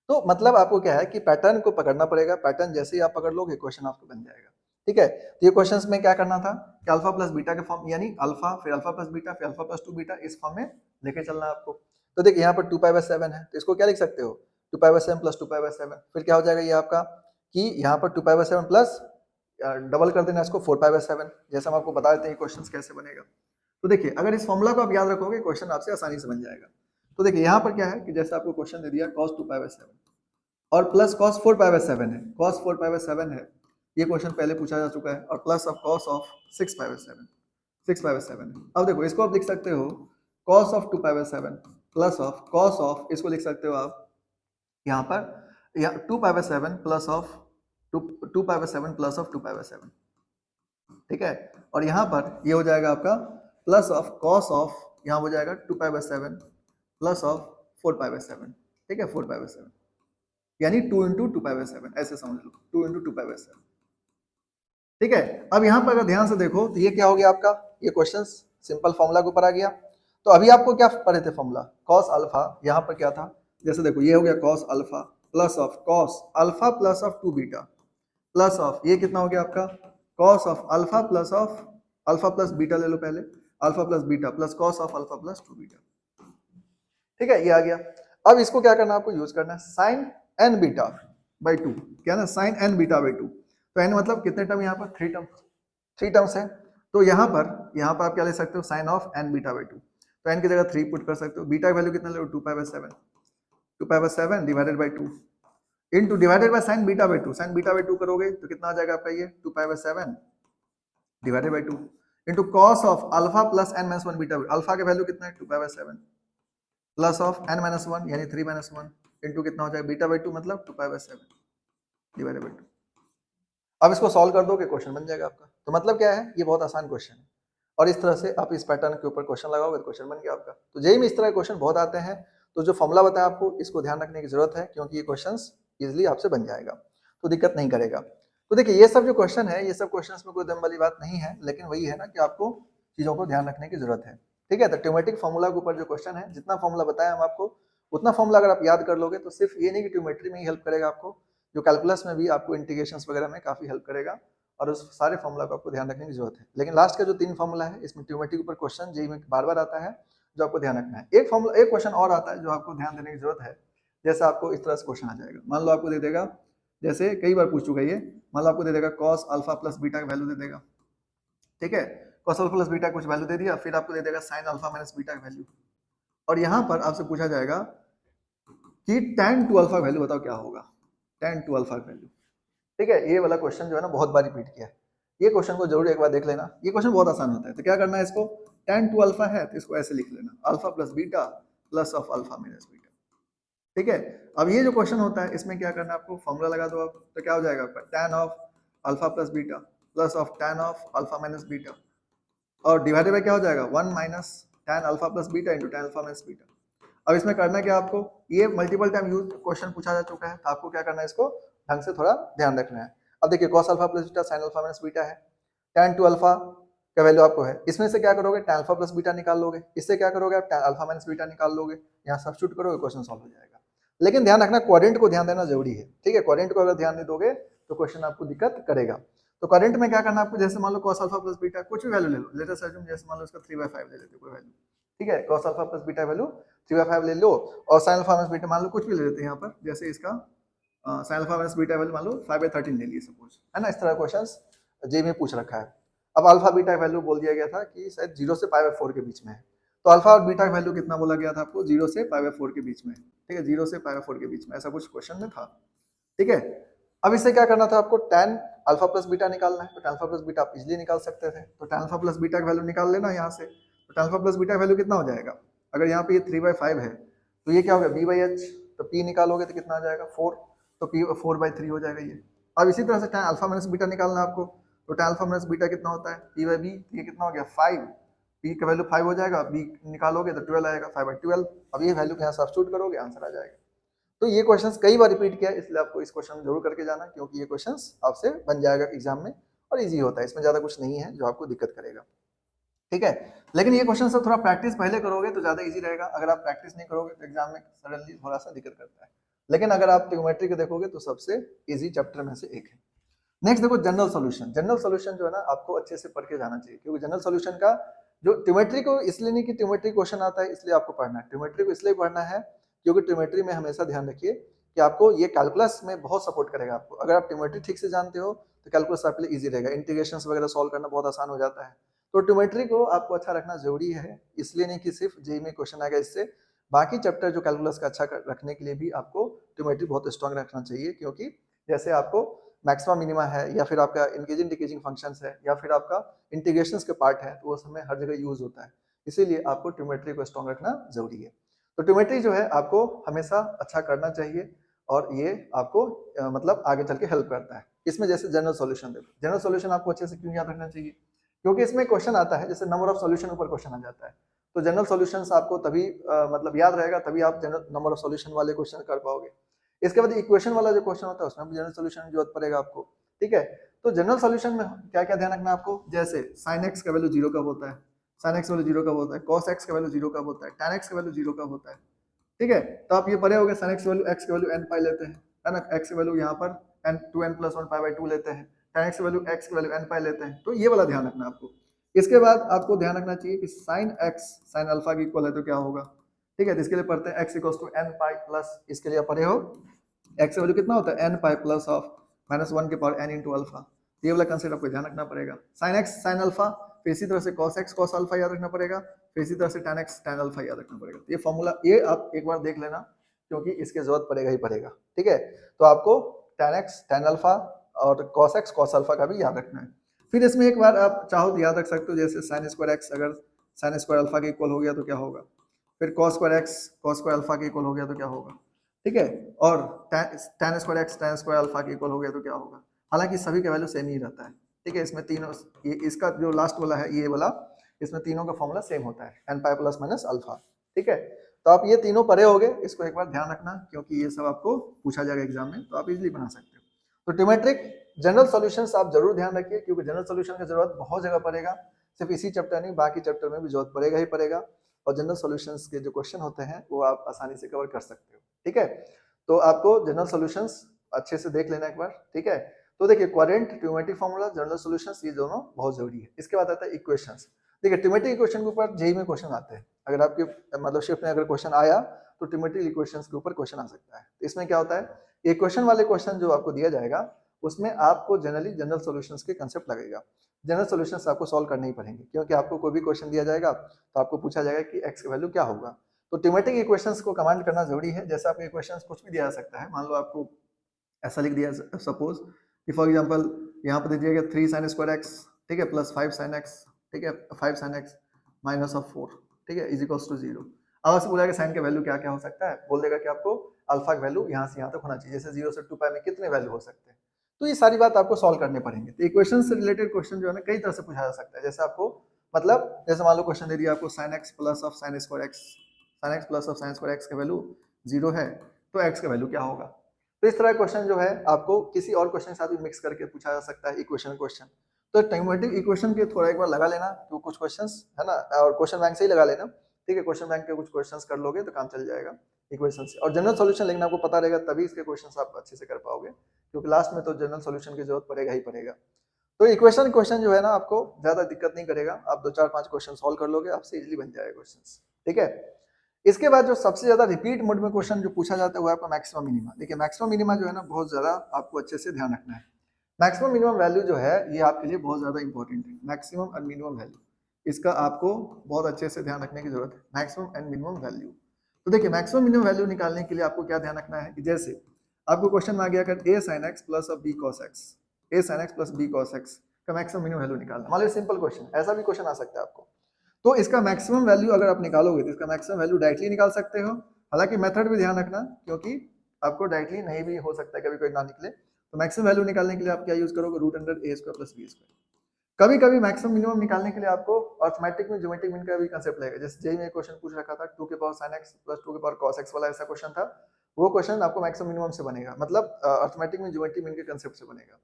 तो मतलब आपको क्या है कि पैटर्न को पकड़ना पड़ेगा, पैटर्न जैसे ही आप पकड़ लोगे क्वेश्चन आपको बन जाएगा। ठीक है, तो ये क्वेश्चंस में क्या करना था कि अल्फा प्लस बीटा के फॉर्म, यानी अल्फा फिर अल्फा प्लस बीटा फिर अल्फा प्लस 2 बीटा, इस फॉर्म में लेके चलना है आपको। तो देखिए यहाँ पर 2 पाई बाय 7 है, तो इसको क्या लिख सकते हो, 2 pi by 7 plus 2 pi by 7, फिर क्या हो जाएगा ये आपका कि यहाँ पर 2 पाई बाय 7 प्लस डबल कर देना इसको 4 पाई बाय 7, जैसे हम आपको बता देते हैं क्वेश्चन कैसे बनेगा। तो देखिए अगर इस फॉर्मूला को आप याद रखोगे क्वेश्चन आपसे आसानी से बन जाएगा। तो देखिए यहाँ पर क्या है कि जैसे आपको क्वेश्चन दे दिया cos 2 पाई बाय 7 और प्लस cos 4 पाई बाय 7 है, cos 4 पाई बाय 7 है, ये क्वेश्चन पहले पूछा जा चुका है, और plus of cos of 6 pi by 7, 6 pi by 7 है। अब देखो इसको आप लिख सकते हो cos of 2 pi by 7 plus of cos of, इसको लिख सकते हो आप यहाँ पर 2 pi by 7 plus of 2 pi by 7 plus of 2 pi by 7। ठीक है, और यहाँ पर ये हो जाएगा आपका प्लस ऑफ cos ऑफ, यहाँ हो जाएगा 2 pi by 7 plus of 4 pi by 7। ठीक है, 4 पाई बाय 7 यानी 2 इंटू 2 पाई बाय 7, ऐसे समझ लो 2 इंटू 2 पाई बाय 7। ठीक है, अब यहाँ पर अगर ध्यान से देखो तो ये क्या हो गया आपका, ये क्वेश्चन सिंपल फॉर्मूला के ऊपर आ गया। तो अभी आपको क्या पढ़े थे फॉर्मूला, cos अल्फा, यहाँ पर क्या था, जैसे देखो ये हो गया cos alpha plus of cos alpha plus of 2 beta plus of, ये कितना हो गया आपका cos of alpha plus beta, ले लो पहले alpha plus beta plus cos of alpha plus 2 beta. ठीक है, ये आ गया। अब इसको क्या करना है, आपको यूज करना है साइन n बीटा बाई 2, क्या ना, साइन n बीटा बाई 2। तो n मतलब कितने टर्म, यहाँ पर 3 टर्म्स है। तो यहाँ पर आप क्या ले सकते हो, sine of n beta by 2, तो n की जगह 3 पुट कर सकते हो। बीटा की वैल्यू कितना ले लो, 2 pi by 7, 2 pi by 7 divided by 2 into divided by sine beta by 2, sine beta by 2 करोगे तो कितना आ जाएगा आपका ये 2 pi by 7 divided by 2 into cos of alpha plus n minus 1 beta, alpha का वैल्यू कितना है 2 pi by 7 plus of n minus 1 यानी 3 माइनस 1 इंटू कितना हो जाएगा बीटा बाई 2 मतलब 2 पाई बाय 7 डिवाइडेड बाई 2। अब इसको सॉल्व कर दोगे क्वेश्चन बन जाएगा आपका। तो मतलब क्या है, ये बहुत आसान क्वेश्चन है, और इस तरह से आप इस पैटर्न के ऊपर क्वेश्चन लगाओगे तो क्वेश्चन बन गया आपका। तो जेईई में इस तरह के क्वेश्चन बहुत आते हैं, तो जो फॉर्मूला बताया आपको इसको ध्यान रखने की जरूरत है, क्योंकि ये क्वेश्चन इजिली आपसे बन जाएगा, तो दिक्कत नहीं करेगा। तो देखिए ये सब जो क्वेश्चन है, ये सब क्वेश्चन में कोई दम वाली बात नहीं है, लेकिन वही है ना कि आपको चीजों को ध्यान रखने की जरूरत है। ठीक है, तो ट्योमेट्रिक फॉर्मूला के ऊपर जो क्वेश्चन है, जितना फॉर्मूला बताया हम आपको उतना फॉर्मूला अगर आप याद कर लोगे तो सिर्फ ये नहीं कि ट्योमेट्री में ही हेल्प करेगा आपको, जो कैलकुलस में भी आपको इंटीग्रेशंस वगैरह में काफी हेल्प करेगा, और उस सारे फॉर्मूला को आपको ध्यान रखने की जरूरत है। लेकिन लास्ट का जो 3 फॉर्मूला है, इसमें ट्योमेट्री के ऊपर क्वेश्चन जेईई में बार बार आता है, जो आपको ध्यान रखना है। एक फॉर्मूला, एक क्वेश्चन और आता है जो आपको ध्यान देने की जरूरत है। जैसे आपको इस तरह से क्वेश्चन आ जाएगा, मान लो आपको दे देगा, जैसे कई बार पूछ चुका है ये, मान लो आपको दे देगा cos अल्फा प्लस बीटा का वैल्यू दे देगा। ठीक है, cos अल्फा प्लस बीटा कुछ वैल्यू दे दिया, फिर आपको दे देगा sin अल्फा माइनस बीटा का वैल्यू, और यहाँ पर आपसे पूछा जाएगा कि tan 2 अल्फा वैल्यू बताओ क्या होगा, tan 2 अल्फा वैल्यू। ठीक है, ये वाला क्वेश्चन जो है ना बहुत बार रिपीट किया है, ये क्वेश्चन को जरूर एक बार देख लेना, ये क्वेश्चन बहुत आसान होता है। तो क्या करना है, इसको tan 2 अल्फा है तो इसको ऐसे लिख लेना, alpha plus beta plus of alpha minus beta. ठीक है, अब ये जो क्वेश्चन होता है इसमें क्या करना है, आपको फॉर्मूला लगा दो आप, तो क्या हो जाएगा आपका tan of alpha plus beta plus of tan of alpha minus beta, और डिवाइडेड बाय क्या हो जाएगा 1 minus tan alpha plus beta into tan alpha minus beta. अब इसमें करना क्या आपको, ये मल्टीपल टाइम यूज क्वेश्चन पूछा जा चुका है, तो आपको क्या करना है, इसको ढंग से थोड़ा ध्यान रखना है। अब देखिए cos alpha plus beta sin alpha minus beta है, tan 2 अल्फा का वैल्यू आपको है, इसमें से क्या करोगे tan अल्फा प्लस बीटा निकाल लोगे, इससे क्या करोगे आप tan अल्फा माइनस बीटा निकाल लोगे, यहाँ सब्स्टिट्यूट करोगे क्वेश्चन सॉल्व हो जाएगा। लेकिन ध्यान रखना क्वाड्रेंट को ध्यान देना जरूरी है, ठीक है, क्वाड्रेंट को अगर ध्यान नहीं दोगे तो क्वेश्चन आपको दिक्कत करेगा। तो क्वाड्रेंट में क्या करना आपको, जैसे मान लो cos अल्फा प्लस बीटा कुछ भी वैल्यू ले लो, लेट अस अज्यूम जैसे मान लो इसका 3/5 ले लेते कोई वैल्यू, ठीक है, cos alpha plus beta value 3/5 ले लो, और sin अल्फा माइनस बीटा मान लो कुछ भी ले लेते हैं यहाँ पर, जैसे इसका sin alpha minus beta value मान लो 5/13 ले लिए सपोज, है ना, इस तरह क्वेश्चंस जे में पूछ रखा है। अब अल्फा बीटा वैल्यू बोल दिया गया था कि शायद 0 से π/4 के बीच में है, तो अल्फा और बीटा वैल्यू कितना बोला गया था आपको, 0 से π/4 के बीच में, ठीक है, 0 से π/4 के बीच में, ऐसा कुछ क्वेश्चन में था, ठीक है। अब इससे क्या करना था आपको, tan अल्फा प्लस बीटा निकालना है, तो tan अल्फा प्लस बीटा आप इजीली निकाल सकते थे, तो tan अल्फा प्लस बीटा की वैल्यू निकाल लेना यहाँ से, तो tan अल्फा प्लस बीटा की वैल्यू कितना हो जाएगा, अगर यहाँ पे ये 3/5 है तो ये क्या होगा b/h, तो p निकालोगे तो कितना आ जाएगा 4, तो p 4/3 हो जाएगा ये। अब इसी तरह से tan अल्फा माइनस बीटा निकालना है आपको, तो tan अल्फा माइनस बीटा कितना होता है p/b, ये कितना हो गया 5, p का वैल्यू 5 हो जाएगा, b निकालोगे तो 12 आएगा 5/12, अब ये वैल्यू यहाँ सब्स्टिट्यूट करोगे आंसर आ जाएगा। तो ये क्वेश्चंस कई बार रिपीट किया है, इसलिए आपको इस क्वेश्चन जरूर करके जाना, क्योंकि ये क्वेश्चंस आपसे बन जाएगा एग्जाम में और इजी होता है, इसमें ज्यादा कुछ नहीं है जो आपको दिक्कत करेगा, ठीक है। लेकिन ये क्वेश्चन सब थोड़ा प्रैक्टिस पहले करोगे तो ज्यादा इजी रहेगा, अगर आप प्रैक्टिस नहीं करोगे तो एग्जाम में सडनली थोड़ा सा दिक्कत करता है। लेकिन अगर आप ट्रिग्नोमेट्री को देखोगे तो सबसे इजी चैप्टर में से एक है। नेक्स्ट देखो जनरल सॉल्यूशन, जनरल सॉल्यूशन जो है ना आपको अच्छे से पढ़ के जाना चाहिए, क्योंकि जनरल सॉल्यूशन का जो ट्रिग्नोमेट्री को इसलिए नहीं कि ट्रिग्नोमेट्री क्वेश्चन आता है इसलिए आपको पढ़ना है, ट्रिग्नोमेट्री को इसलिए पढ़ना है क्योंकि ट्रिग्नोमेट्री में हमेशा ध्यान रखिए कि आपको ये कैलकुलस में बहुत सपोर्ट करेगा आपको, अगर आप ट्रिग्नोमेट्री ठीक से जानते हो तो कैलकुलस आपके लिए इजी रहेगा, इंटीग्रेशंस वगैरह सॉल्व करना बहुत आसान हो जाता है। तो ट्रिग्नोमेट्री को आपको अच्छा रखना जरूरी है, इसलिए नहीं कि सिर्फ जेईई में क्वेश्चन आएगा इससे, बाकी चैप्टर जो कैलकुलस का अच्छा रखने के लिए भी आपको ट्रिग्नोमेट्री बहुत स्ट्रांग रखना चाहिए, क्योंकि जैसे आपको मैक्सिमम मिनिमा है या फिर आपका इंक्रीजिंग डिक्रीजिंग फंक्शंस है या फिर आपका इंटीग्रेशंस के पार्ट है, तो वो समय हर जगह यूज होता है, इसीलिए आपको ट्रिग्नोमेट्री को स्ट्रांग रखना जरूरी है। तो ट्रिग्नोमेट्री जो है आपको हमेशा अच्छा करना चाहिए और ये आपको मतलब आगे चल के हेल्प करता है। इसमें जैसे जनरल सॉल्यूशन देखो, जनरल सॉल्यूशन आपको अच्छे से क्यों याद रखना चाहिए, क्योंकि इसमें क्वेश्चन आता है जैसे नंबर ऑफ सॉल्यूशन ऊपर क्वेश्चन आ जाता है, तो जनरल सॉल्यूशंस आपको तभी मतलब याद रहेगा, तभी आप जनरल नंबर ऑफ सॉल्यूशन वाले क्वेश्चन कर पाओगे। इसके बाद इक्वेशन वाला जो क्वेश्चन होता है उसमें भी जनरल सॉल्यूशन की जरूरत पड़ेगा आपको, ठीक है। तो जनरल सॉल्यूशन में क्या क्या ध्यान रखना आपको, जैसे sin x का वैल्यू 0 कब होता है, sin x वैल्यू 0 कब होता है, cos x का वैल्यू 0 कब होता है, tan x का वैल्यू 0 कब होता है, ठीक है। तो आप ये पढ़े होंगे sin x वैल्यू x की वैल्यू n पाई लेते हैं, है ना, x की वैल्यू यहाँ पर n 2n + 1 π/2 लेते हैं, tan x की वैल्यू x की वैल्यू n पाई लेते हैं, तो ये वाला ध्यान रखना आपको। इसके बाद आपको ध्यान रखना चाहिए कि sin x sin अल्फा की इक्वल है तो क्या होगा, ठीक है, तो इसके लिए पढ़ते हैं x = n पाई प्लस, इसके लिए आप पढ़े हो x का वैल्यू कितना होता है n पाई प्लस ऑफ -1 की पावर n इंटू अल्फा, ये वाला कंसेप्ट आपको ध्यान रखना पड़ेगा। sin x sin अल्फा, फिर इसी तरह से cos x cos अल्फा याद रखना पड़ेगा, फिर इसी तरह से tan x tan अल्फा याद रखना पड़ेगा। ये फॉर्मूला ये आप एक बार देख लेना, क्योंकि इसकी जरूरत पड़ेगा ही पड़ेगा, ठीक है। तो आपको tan x tan अल्फा और cos x cos अल्फा का भी याद रखना है। फिर इसमें एक बार आप चाहो तो याद रख सकते हो, जैसे sin स्क्वायर x अगर sin स्क्वायर अल्फा के इक्वल हो गया तो क्या होगा, फिर cos square x cos square alpha के इक्वल हो गया तो क्या होगा, ठीक है, और tan square x tan square alpha के इक्वल हो गया तो क्या होगा। हालांकि सभी का वैल्यू सेम ही रहता है, ठीक है, इसमें तीनों ये इसका जो लास्ट वाला है ये वाला, इसमें तीनों का फॉर्मूला सेम होता है n पाई प्लस माइनस अल्फा, ठीक है। तो आप ये तीनों पढ़े होगे, इसको एक बार ध्यान रखना, क्योंकि ये सब आपको पूछा जाएगा एग्जाम में, तो आप इजीली बना सकते हो। तो ट्रिग्नोमेट्रिक जनरल सॉल्यूशंस आप जरूर ध्यान रखिए, क्योंकि जनरल सॉल्यूशन की जरूरत बहुत जगह पड़ेगा, सिर्फ इसी चैप्टर नहीं बाकी चैप्टर में भी जरूरत पड़ेगा ही पड़ेगा, और जनरल सॉल्यूशंस के जो क्वेश्चन होते हैं वो आप आसानी से कवर कर सकते हो, ठीक है। तो आपको जनरल सॉल्यूशंस अच्छे से देख लेना एक बार, ठीक है। तो देखिए quadrant, trigonometric formula, general solutions, ये दोनों बहुत जरूरी है। इसके बाद आता है इक्वेशंस। देखिए ट्रिग्नोमेट्रिक इक्वेशन के ऊपर जेईई में क्वेश्चन आते हैं, अगर आपके मतलब शिफ्ट में अगर क्वेश्चन आया तो ट्रिग्नोमेट्रिक इक्वेशंस के ऊपर क्वेश्चन आ सकता है। तो इसमें क्या होता है, इक्वेशन वाले क्वेश्चन जो आपको दिया जाएगा उसमें आपको जनरली जनरल सॉल्यूशंस के कंसेप्ट लगेगा, जनरल सॉल्यूशंस आपको सॉल्व करने ही पड़ेंगे, क्योंकि आपको कोई भी क्वेश्चन दिया जाएगा तो आपको पूछा जाएगा कि x की वैल्यू क्या होगा। तो ट्रिग्नोमेट्रिक इक्वेशंस को कमांड करना जरूरी है, जैसे आपको इक्वेशंस कुछ भी दिया जा सकता है, मान लो आपको ऐसा लिख दिया सपोज कि फॉर एग्जांपल यहाँ पर दीजिएगा 3 sin स्क्वायर x, ठीक है, प्लस 5 sin x, ठीक है, 5 sin x माइनस ऑफ 4, ठीक है, इज इक्वल्स टू 0। अब आपसे बोला साइन का वैल्यू क्या क्या हो सकता है, बोल देगा कि आपको अल्फा का वैल्यू यहाँ से यहाँ तक होना चाहिए, जैसे 0 से 2 पाई में कितने वैल्यू हो सकते हैं, तो ये सारी बात आपको सॉल्व करने पड़ेंगे। तो इक्वेशन से रिलेटेड क्वेश्चन जो है ना कई तरह से पूछा जा सकता है, जैसे आपको मतलब जैसे मान लो क्वेश्चन दे दिया आपको sin x plus of sin square x, sin x plus of sin square x का वैल्यू 0 है, तो x का वैल्यू क्या होगा। तो इस तरह क्वेश्चन जो है आपको किसी और क्वेश्चन के साथ भी मिक्स करके पूछा जा सकता है, इक्वेशन क्वेश्चन। तो ट्रिग्नोमेट्रिक इक्वेशन के थोड़ा एक बार लगा लेना, तो कुछ क्वेश्चंस है ना, और क्वेश्चन बैंक से ही लगा लेना, ठीक है। क्वेश्चन बैंक के कुछ क्वेश्चंस कर लोगे तो काम चल जाएगा इक्वेशन से। और जनरल सॉल्यूशन लिखना आपको पता रहेगा, तभी इसके क्वेश्चंस आप अच्छे से कर पाओगे, क्योंकि लास्ट में तो जनरल सॉल्यूशन की जरूरत पड़ेगा ही पड़ेगा। तो इक्वेशन क्वेश्चन जो है ना, आपको ज्यादा दिक्कत नहीं करेगा, आप 2 4 5 क्वेश्चन सॉल्व कर लोगे, आपसे इजीली बन जाएगा क्वेश्चन, ठीक है। इसके बाद जो सबसे ज्यादा रिपीट मोड में क्वेश्चन जो पूछा जाता है वो आपका मैक्सिमम मिनिमा। देखिए मैक्सिमम मिनिमा जो है ना, बहुत ज्यादा आपको अच्छे से ध्यान रखना है। मैक्सिमम मिनिमम वैल्यू जो है ये आपके लिए बहुत ज्यादा इंपॉर्टेंट है। मैक्सिमम एंड मिनिमम वैल्यू, इसका आपको बहुत अच्छे से ध्यान रखने की जरूरत है। मैक्सिमम एंड मिनिमम वैल्यू, तो देखिए मैक्सिमम मिनिमम वैल्यू निकालने के लिए आपको क्या ध्यान रखना है कि जैसे आपको क्वेश्चन में आ गया अगर a sin x plus b cos x, a sin x plus b cos x का मैक्सिमम मिनिमम वैल्यू निकालना, मान लो सिंपल क्वेश्चन, ऐसा भी क्वेश्चन आ सकता है आपको। तो इसका मैक्सिमम वैल्यू अगर आप निकालोगे तो इसका मैक्सिमम वैल्यू डायरेक्टली निकाल सकते हो, हालांकि मेथड भी ध्यान रखना, क्योंकि आपको डायरेक्टली नहीं भी हो सकता है, कभी कोई ना निकले। तो मैक्सिमम वैल्यू निकालने के लिए आप क्या यूज करोगे, root under a square plus b square. कभी कभी मैक्सिमम मिनिमम निकालने के लिए आपको अर्थमेटिक में ज्योमेट्रिक मीन का भी कांसेप्ट लगेगा। जैसे जेई में क्वेश्चन पूछ रखा था 2 की पावर sin x प्लस 2 की पावर cos x वाला, ऐसा क्वेश्चन था। वो क्वेश्चन आपको मैक्सिमम मिनिमम से बनेगा, मतलब अर्थमेटिक में ज्योमेट्रिक मीन के कांसेप्ट से बनेगा।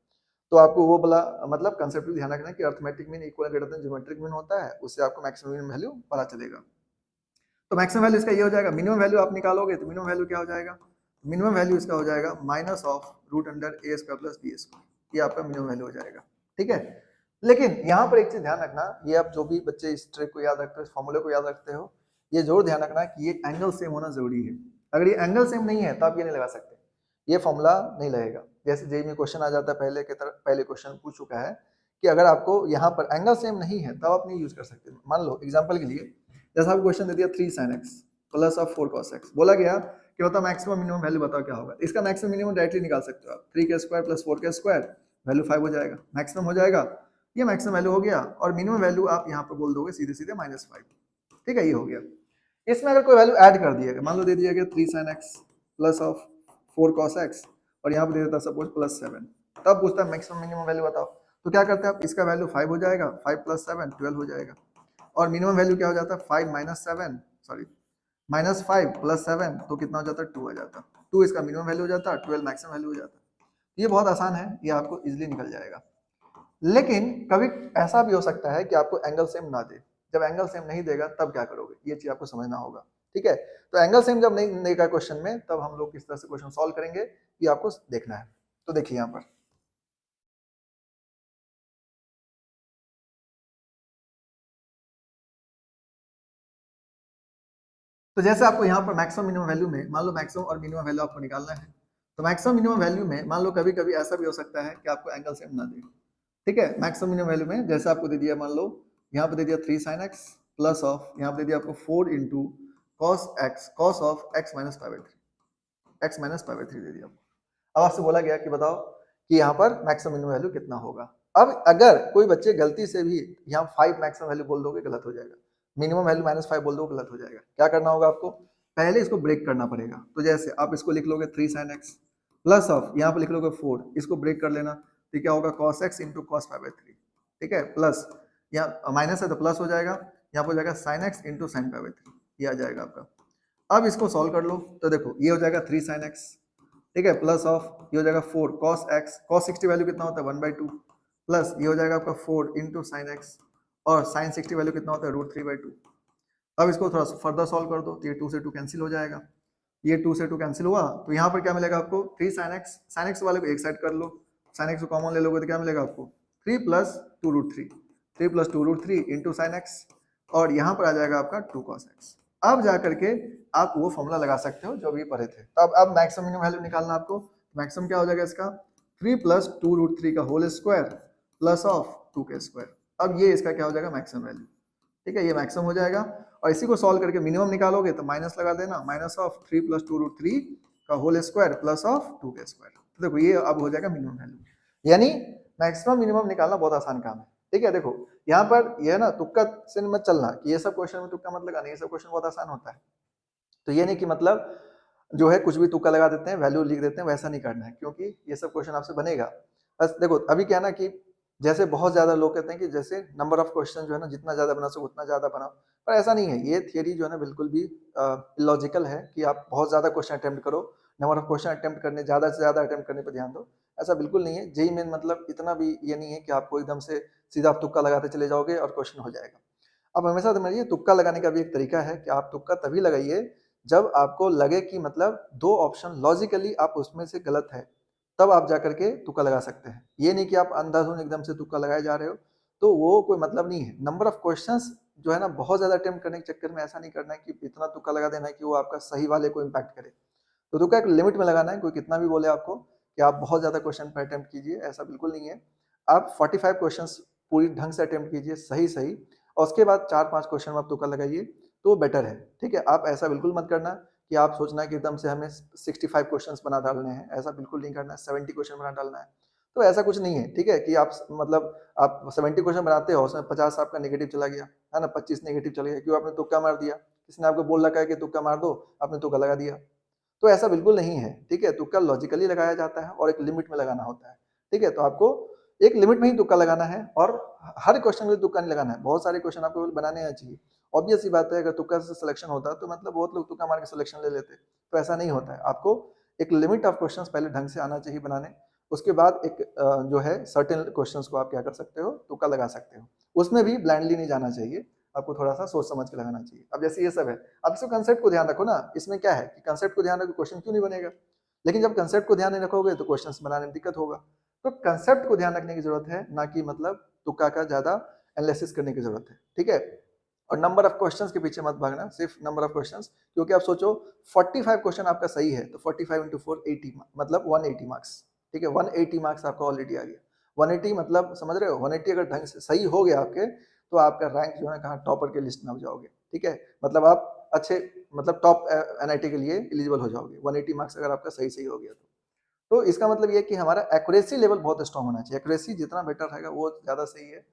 तो आपको वो वाला मतलब कांसेप्ट भी ध्यान रखना है कि arithmetic mean equal greater than geometric mean होता है, उससे आपको मैक्सिमम मिनिमम वैल्यू पता चलेगा। तो मैक्सिमम वैल्यू इसका ये हो जाएगा, मिनिमम वैल्यू आप निकालोगे तो मिनिमम वैल्यू क्या हो जाएगा, मिनिमम वैल्यू इसका हो जाएगा minus of root under a square plus b square, ये आपका मिनिमम वैल्यू हो जाएगा, ठीक है। लेकिन यहाँ पर एक चीज ध्यान रखना, ये आप जो भी बच्चे इस ट्रिक को याद रखते हो, इस फॉर्मूले को याद रखते हो, ये जरूर ध्यान रखना कि ये एंगल सेम होना जरूरी है। अगर ये एंगल सेम नहीं है तो आप ये नहीं लगा सकते, ये फॉर्मूला नहीं लगेगा। जैसे जेई में क्वेश्चन आ जाता है, पहले की तरह पहले क्वेश्चन पूछ चुका है कि अगर आपको यहाँ पर एंगल सेम नहीं है तब आप नहीं यूज कर सकते। मान लो एग्जाम्पल के लिए, जैसा आपको क्वेश्चन दे दिया 3 sin x plus of 4 cos x, बोला गया कि बताओ मैक्सिमम मिनिमम वैल्यू बताओ क्या होगा। इसका मैक्सिमम मिनिमम डायरेक्टली निकाल सकते हो आप, 3 के स्क्वायर प्लस 4 के स्क्वायर, वैल्यू 5 हो जाएगा, मैक्सिमम हो जाएगा। ये मैक्सिमम वैल्यू हो गया, और मिनिमम वैल्यू आप यहाँ पर बोल दोगे सीधे सीधे -5, ठीक है, ये हो गया। इसमें अगर कोई वैल्यू ऐड कर दिया, मान लो दे दिया गया 3 sin x plus of 4 cos x, और यहाँ पर दे देता सपोज +7, तब पूछता है मैक्सिमम मिनिमम वैल्यू बताओ। तो क्या करते हैं आप, इसका वैल्यू 5 हो जाएगा, 5 + 7 12 हो जाएगा, और मिनिमम वैल्यू क्या हो जाता है, 5 - 7 सॉरी -5 + 7 तो कितना हो जाता है, 2 आ जाता है। 2 इसका मिनिमम वैल्यू हो जाता है, 12 मैक्सिमम वैल्यू हो जाता है। ये बहुत आसान है, ये आपको इजीली निकल जाएगा। लेकिन कभी ऐसा भी हो सकता है कि आपको एंगल सेम ना दे। जब एंगल सेम नहीं देगा तब क्या करोगे, ये चीज आपको समझना होगा, ठीक है। तो एंगल सेम जब नहीं देगा क्वेश्चन में, तब हम लोग किस तरह से क्वेश्चन सॉल्व करेंगे ये आपको देखना है। तो देखिए यहाँ पर तो जैसे आपको यहाँ पर मैक्सिमम मिनिमम वैल्यू में, मान लो मैक्सिमम और मिनिमम वैल्यू आपको निकालना है, तो मैक्सिमम मिनिमम वैल्यू में मान लो कभी कभी ऐसा भी हो सकता है कि आपको एंगल सेम ना दे, ठीक है। मैक्सिमम मिनिमम वैल्यू में जैसे आपको दे दिया, मान लो यहाँ पे दे दिया 3 sin x प्लस ऑफ, यहाँ पे दे दिया आपको 4 into cos x cos of x minus 5/3, x minus 5/3 दे दिया आपको। अब आपसे बोला गया कि बताओ कि यहाँ पर मैक्सिमम मिनिमम वैल्यू कितना होगा। अब अगर कोई बच्चे गलती से भी यहाँ 5 मैक्सिमम वैल्यू बोल दोगे, गलत हो जाएगा। मिनिमम वैल्यू -5 बोल दो, गलत हो जाएगा। क्या करना होगा आपको, पहले इसको ब्रेक करना पड़ेगा। तो जैसे आप इसको लिख लोगे 3 sin x प्लस ऑफ, यहाँ पे लिख लोगे 4, इसको ब्रेक कर लेना, तो क्या होगा cos x इंटू cos 5/3, ठीक है, प्लस यहाँ माइनस है तो प्लस हो जाएगा, यहाँ पर हो जाएगा sin x इंटू sin 5/3, ये आ जाएगा आपका। अब इसको सॉल्व कर लो, तो देखो ये हो जाएगा 3 sin x, ठीक है, प्लस ऑफ ये हो जाएगा 4 cos x, cos 60 वैल्यू कितना होता है 1/2, प्लस ये हो जाएगा आपका 4 इंटू साइन एक्स, और साइन 60 वैल्यू कितना होता है √3/2। अब इसको थोड़ा सा फर्दर सॉल्व कर दो, तो ये 2 से 2 कैंसिल हो जाएगा, ये 2 से 2 कैंसिल हुआ, तो यहाँ पर क्या मिलेगा आपको 3 sin x वाले को एक साइड कर लो, sin x को कॉमन ले लोगे तो क्या मिलेगा आपको 3 + 2√3, 3 + 2√3 इंटू साइन एक्स, और यहाँ पर आ जाएगा आपका 2 cos x। अब जा करके आप वो फॉर्मूला लगा सकते हो जो भी पढ़े थे। तो अब मैक्सिमम मिनिमम वैल्यू निकालना आपको, मैक्सिमम क्या हो जाएगा इसका 3 + 2√3 का होल स्क्वायर प्लस ऑफ 2 के स्क्वायर। अब ये इसका क्या हो जाएगा मैक्सिमम वैल्यू, ठीक है, ये मैक्सिमम हो जाएगा। और इसी को सॉल्व करके मिनिमम निकालोगे तो माइनस लगा देना, माइनस ऑफ 3 + 2√3 का होल स्क्वायर प्लस ऑफ 2 के स्क्वायर। तो देखो ये अब हो जाएगा मिनिमम वैल्यू, यानी मैक्सिमम मिनिमम निकालना बहुत आसान काम है, ठीक है। देखो यहाँ पर ये ना तुक्का से मत चलना कि ये सब क्वेश्चन में तुक्का मत लगाना, ये सब क्वेश्चन बहुत आसान होता है। तो ये नहीं कि मतलब जो है कुछ भी तुक्का लगा देते हैं, वैल्यू लिख देते हैं, वैसा नहीं करना है, क्योंकि ये सब क्वेश्चन आपसे बनेगा। बस देखो अभी क्या है ना कि जैसे बहुत ज्यादा लोग कहते हैं कि जैसे नंबर ऑफ क्वेश्चन जो है ना जितना ज्यादा बना सको उतना ज्यादा बनाओ, पर ऐसा नहीं है। ये थियरी जो है ना बिल्कुल भी लॉजिकल है कि आप बहुत ज्यादा क्वेश्चन अटेम्प्ट करो, नंबर ऑफ क्वेश्चन अटेम्प्ट करने, ज़्यादा से ज़्यादा अटेम्प्ट करने पर ध्यान दो। ऐसा बिल्कुल नहीं है। जेईई मेन मतलब इतना भी ये नहीं है कि आपको एकदम से सीधा आप तुक्का लगाते चले जाओगे और क्वेश्चन हो जाएगा। अब हमेशा समझिए तुक्का लगाने का भी एक तरीका है कि आप तुक्का तभी लगाइए जब आपको लगे कि मतलब 2 ऑप्शन लॉजिकली आप उसमें से गलत है, तब आप जाकर के तुक्का लगा सकते हैं। ये नहीं कि आप अंधाधुंध एकदम से तुक्का लगाए जा रहे हो, तो वो कोई मतलब नहीं है। नंबर ऑफ क्वेश्चंस जो है ना बहुत ज़्यादा अटेम्प्ट करने के चक्कर में ऐसा नहीं करना है कि इतना तुक्का लगा देना है कि वो आपका सही वाले को इम्पैक्ट करे। तो तुक्का एक लिमिट में लगाना है, कोई कितना भी बोले आपको कि आप बहुत ज़्यादा क्वेश्चन पे अटेम्प्ट कीजिए, ऐसा बिल्कुल नहीं है। आप 45 क्वेश्चंस पूरी ढंग से अटेम्प्ट कीजिए सही-सही और उसके बाद 4-5 क्वेश्चन में आप तुक्का लगाइए, तो बेटर है, ठीक है? आप ऐसा बिल्कुल मत करना कि आप सोचना कि एकदम से हमें 65 क्वेश्चंस बना डालने हैं, ऐसा बिल्कुल नहीं करना है, 70 क्वेश्चन बना डालना है। तो ऐसा कुछ नहीं है, ठीक है? कि आप मतलब आप 70 क्वेश्चन बनाते हो, उसमें 50 आपका नेगेटिव चला गया, है ना? 25 नेगेटिव चला गया, क्यों? आपने तुक्का मार दिया। किसी ने आपको बोल रखा है कि तुक्का मार दो, आपने तुक्का लगा दिया। तो ऐसा बिल्कुल नहीं है, ठीक है? तुक्का लॉजिकली लगाया जाता है और एक लिमिट में लगाना होता है, ठीक है? तो आपको एक लिमिट में ही तुक्का लगाना है और हर क्वेश्चन में तुक्का नहीं लगाना है। बहुत सारे क्वेश्चन आपको बनाने आने चाहिए। ऑब्वियस सी बात है, अगर तुक्का से सिलेक्शन होता तो मतलब बहुत लोग तुक्का मार के सिलेक्शन ले लेते, तो ऐसा नहीं होता है। आपको एक लिमिट ऑफ क्वेश्चंस पहले ढंग से आना चाहिए बनाने, उसके बाद एक जो है सर्टेन क्वेश्चंस को आप क्या कर सकते हो, तुक्का लगा सकते हो। उसमें भी ब्लाइंडली नहीं जाना चाहिए, आपको थोड़ा-सा सोच समझ के लगाना चाहिए। अब जैसे ये सब है, अब इसको कांसेप्ट को ध्यान रखो ना, इसमें क्या है कि कांसेप्ट को ध्यान रखो, क्वेश्चन क्यों नहीं बनेगा? लेकिन जब कांसेप्ट को ध्यान नहीं रखोगे तो क्वेश्चंस बनाने में दिक्कत होगा। तो कांसेप्ट को ध्यान रखने की जरूरत है, ना कि मतलब तुक्का का ज़्यादा एनालिसिस करने की जरूरत है, ठीक है? और नंबर ऑफ क्वेश्चंस के पीछे मत भागना, सिर्फ नंबर ऑफ क्वेश्चंस, क्योंकि आप सोचो 45 क्वेश्चन आपका सही है, तो 45 इंटू 4 80 मतलब 180 मार्क्स, ठीक है? 180 मार्क्स आपका ऑलरेडी आ गया। 180 मतलब समझ रहे हो? 180 अगर ढंग से सही हो गया आपके, तो आपका रैंक जो है कहाँ टॉपर के लिस्ट में आप जाओगे, ठीक है? मतलब आप अच्छे मतलब टॉप एनआईटी के लिए एलिजिबल हो जाओगे, 180 मार्क्स अगर आपका सही-सही हो गया तो। तो इसका मतलब ये है कि हमारा एक्यूरेसी लेवल बहुत स्ट्रांग होना चाहिए। एक्यूरेसी जितना बेटर रहेगा वो ज़्यादा सही है।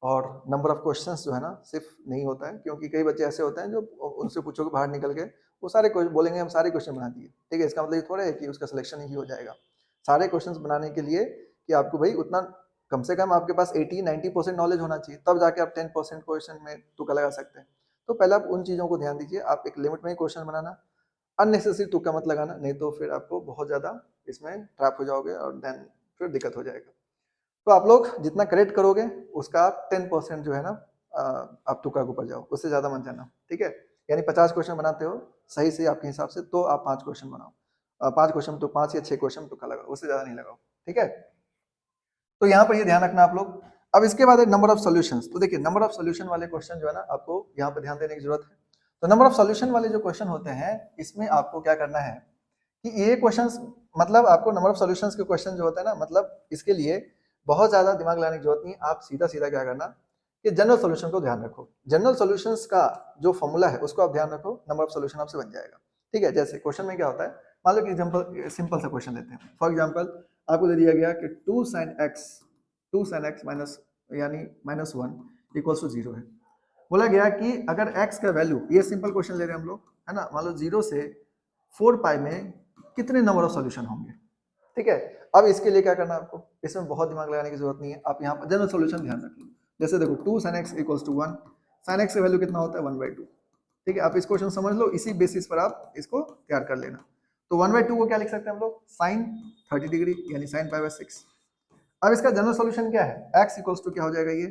और नंबर ऑफ क्वेश्चंस जो है ना सिर्फ नहीं होता है, क्योंकि कई बच्चे ऐसे होते हैं जो उनसे पूछोगे बाहर निकल के वो सारे बोलेंगे हम सारे क्वेश्चन बना दिए, ठीक है? इसका मतलब ये थोड़ा है कि उसका सिलेक्शन ही हो जाएगा। सारे क्वेश्चंस बनाने के लिए कि आपको भाई उतना कम से कम आपके पास 80-90% नॉलेज होना चाहिए, तब जाके आप 10% क्वेश्चन में तुक्का लगा सकते हैं। तो पहले आप उन चीज़ों को ध्यान दीजिए, आप एक लिमिट में ही क्वेश्चन बनाना, अननेसेसरी तुक्का मत लगाना, नहीं तो फिर आपको बहुत ज़्यादा इसमें ट्रैप हो जाओगे और देन फिर दिक्कत हो जाएगा। तो आप लोग जितना करेक्ट करोगे उसका आप 10% जो है ना आप तुक्का के ऊपर जाओ, उससे ज़्यादा मत जाना, ठीक है? यानी 50 क्वेश्चन बनाते हो सही से आपके हिसाब से, तो आप 5 क्वेश्चन बनाओ। 5 क्वेश्चन तो 5 या 6 क्वेश्चन तुक्का लगाओ, उससे ज़्यादा नहीं लगाओ, ठीक है? तो यहाँ पर ये ध्यान रखना आप लोग। अब इसके बाद है नंबर ऑफ सॉल्यूशंस। तो देखिए नंबर ऑफ सॉल्यूशन वाले क्वेश्चन जो है ना आपको यहाँ पे ध्यान देने की जरूरत है। तो नंबर ऑफ सॉल्यूशन वाले जो क्वेश्चन होते हैं, इसमें आपको क्या करना है कि ये क्वेश्चंस मतलब आपको नंबर ऑफ सॉल्यूशंस के क्वेश्चन जो होता है ना, मतलब इसके लिए बहुत ज्यादा दिमाग लगाने की जरूरत नहीं है। आप सीधा सीधा क्या करना कि जनरल सॉल्यूशन को ध्यान रखो। जनरल सॉल्यूशंस का जो फॉर्मूला है उसको आप ध्यान रखो, नंबर ऑफ सॉल्यूशन आपसे बन जाएगा, ठीक है? जैसे क्वेश्चन में क्या होता है, मान लो कि एग्जांपल सिंपल सा क्वेश्चन लेते हैं। फॉर एग्जांपल आपको दे दिया गया कि 2 sin x माइनस यानी -1 इक्वल्स टू 0 है। बोला गया कि अगर x का वैल्यू, ये सिंपल क्वेश्चन ले रहे हैं हम लोग, है ना? मान लो 0 से 4 पाई में कितने नंबर ऑफ सॉल्यूशन होंगे, ठीक है? अब इसके लिए क्या करना है आपको, इसमें बहुत दिमाग लगाने की जरूरत नहीं है। आप यहाँ पर जनरल सॉल्यूशन ध्यान रख लो। जैसे देखो 2 sin x equals to 1, sin x का वैल्यू कितना होता है 1/2, ठीक है? आप इस क्वेश्चन समझ लो, इसी बेसिस पर आप इसको तैयार कर लेना। तो 1/2 को क्या लिख सकते हैं हम लोग, sin 30 डिग्री यानी sin π/6। अब इसका जनरल सॉल्यूशन क्या है, x इक्वल्स टू क्या हो जाएगा, ये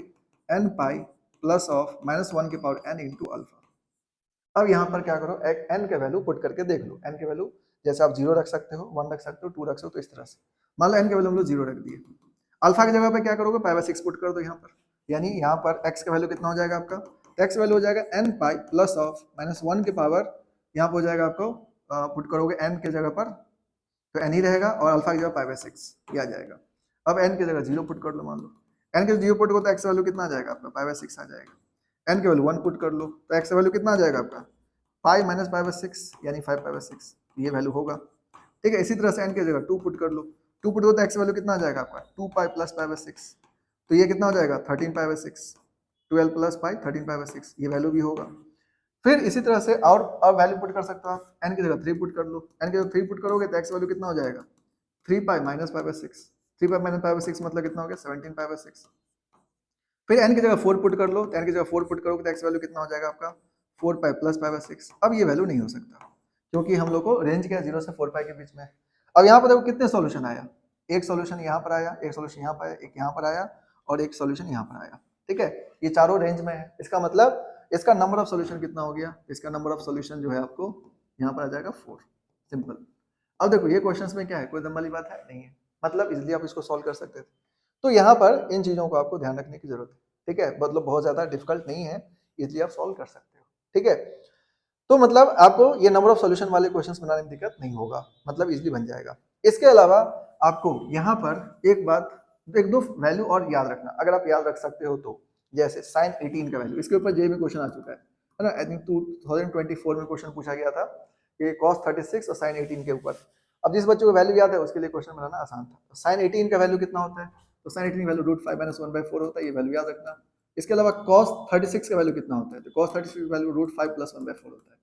n पाई प्लस ऑफ -1 की पावर n इंटू अल्फा। अब यहाँ पर क्या करो, एक n के वैल्यू पुट करके देख लो। n के वैल्यू जैसे आप 0 रख सकते हो, 1 रख सकते हो, 2 रख सकते हो, तो इस तरह से मान लो n के वैल्यू हम लोग 0 रख दिए। अल्फा की जगह पे क्या करोगे, π/6 पुट कर दो यहाँ पर, यानी यहाँ पर x का वैल्यू कितना हो जाएगा आपका, x वैल्यू हो जाएगा n पाई प्लस ऑफ -1 के पावर, यहाँ पर हो जाएगा आपको पुट करोगे n के जगह पर तो n ही रहेगा और अल्फा की जगह π/6 ये आ जाएगा। अब n की जगह 0 पुट कर लो, मान लो n के 0 पुट करो तो x वैल्यू कितना आ जाएगा आपका, π/6 आ जाएगा। n के वैल्यू 1 पुट कर लो तो x वैल्यू कितना आ जाएगा आपका, पाई माइनस π/6 यानी 5/6 ये वैल्यू होगा, ठीक है? इसी तरह से n की जगह 2 पुट कर लो, 2 पुट करो तो x वैल्यू कितना आ जाएगा आपका, 2 पाई प्लस π/6, तो ये कितना हो जाएगा 13 π/6, 12 प्लस पाई 13 π/6 ये वैल्यू भी होगा। फिर इसी तरह से और अब वैल्यू पुट कर सकते हो आप, n की जगह 3 पुट कर लो, n की जगह 3 पुट करोगे तो x वैल्यू कितना हो जाएगा, 3 पाई माइनस π/6, 3 पाई माइनस π/6 मतलब कितना हो गया 17 π/6। फिर n की जगह 4 पुट कर लो, तो n की जगह 4 पुट करोगे तो x वैल्यू कितना हो जाएगा आपका 4 पाई प्लस π/6। अब ये वैल्यू नहीं हो सकता, क्योंकि हम लोग को रेंज क्या है 0 से 4 पाई के बीच में। अब यहाँ पर देखो कितने सॉल्यूशन आया, एक सॉल्यूशन यहाँ पर आया, एक सॉल्यूशन यहाँ पर आया, एक यहाँ पर आया और एक सॉल्यूशन यहाँ पर आया। ठीक है, ये चारों रेंज में है। इसका मतलब इसका नंबर ऑफ सॉल्यूशन कितना हो गया, इसका नंबर ऑफ सॉल्यूशन जो है आपको यहाँ पर आ जाएगा 4। सिंपल। अब देखो ये क्वेश्चंस में क्या है, कोई दम वाली बात है नहीं है, मतलब इजीली आप इसको सॉल्व कर सकते थे। तो यहाँ पर इन चीजों को आपको ध्यान रखने की जरूरत है। ठीक है, मतलब बहुत ज्यादा डिफिकल्ट नहीं है, इजीली आप सॉल्व कर सकते हो। ठीक है, तो मतलब आपको ये नंबर ऑफ सॉल्यूशन वाले क्वेश्चंस बनाने में दिक्कत नहीं होगा, मतलब इजीली बन जाएगा। इसके अलावा आपको यहाँ पर एक बात, एक दो वैल्यू और याद रखना, अगर आप याद रख सकते हो तो, जैसे साइन 18 का वैल्यू, इसके ऊपर जे में क्वेश्चन आ चुका है ना, आई थिंक 2024 में क्वेश्चन पूछा गया था कि cos 36 और साइन 18 के ऊपर। अब जिस बच्चे को वैल्यू याद है उसके लिए क्वेश्चन बनाना आसान था। तो साइन 18 का वैल्यू कितना होता है, तो साइन 18 वैल्यू √5 - 1/4 होता है, ये वैल्यू याद रखना। इसके अलावा cos 36 का वैल्यू कितना होता है, तो cos 36 का वैल्यू √5 + 1/4 होता है,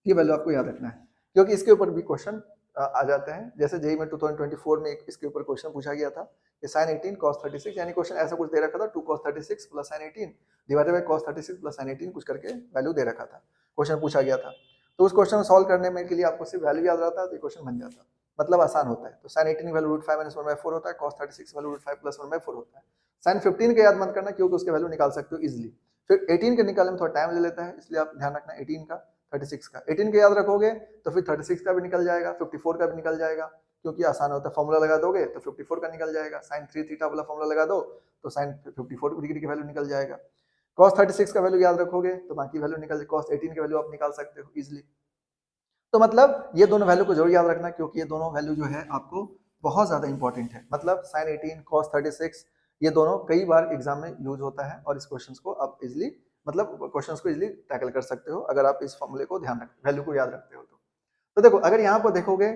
ये वैल्यू आपको याद रखना है, क्योंकि इसके ऊपर भी क्वेश्चन आ जाते हैं। जैसे जेईई में 2024 में इसके ऊपर क्वेश्चन पूछा गया था कि साइन 18 cos 36, यानी क्वेश्चन ऐसा कुछ दे रखा था 2 cos 36 + sin 18 divided by cos 36 + sin 18 कुछ करके वैल्यू दे रखा था, क्वेश्चन पूछा गया था। तो उस क्वेश्चन को सॉल्व करने में के लिए आपको सिर्फ वैल्यू याद रहता है तो ये क्वेश्चन बन जाता, मतलब आसान होता है। तो sin 18 वैल्यू √5 - 1/4 होता है, cos 36 वैल्यू √5 + 1/4 होता है। sin 15 का याद मत करना क्योंकि उसके वैल्यू निकाल सकते हो इजीली, फिर 18 के निकालने में थोड़ा टाइम ले लेता है, इसलिए आप ध्यान रखना 18 का, 36 का। 18 का याद रखोगे तो फिर 36 का भी निकल जाएगा, 54 का भी निकल जाएगा, क्योंकि आसान होता है, फॉर्मूला लगा दोगे तो 54 का निकल जाएगा। sin 3 थीटा वाला फॉर्मूला लगा दो तो sin 54 डिग्री की वैल्यू निकल जाएगा। cos 36 का वैल्यू याद रखोगे तो बाकी वैल्यू निकल जाएगी, cos 18 की वैल्यू आप निकाल सकते हो इजीली। तो मतलब ये दोनों वैल्यू को जरूर याद रखना, क्योंकि ये दोनों वैल्यू जो है आपको बहुत ज्यादा इंपॉर्टेंट है। मतलब sin 18 cos 36 ये दोनों कई बार एग्जाम में यूज होता है और इस क्वेश्चन को आप इजिली, मतलब क्वेश्चन को इजिली टैकल कर सकते हो अगर आप इस फॉर्मूले को ध्यान रख, वैल्यू को याद रखते हो तो देखो अगर यहाँ पर देखोगे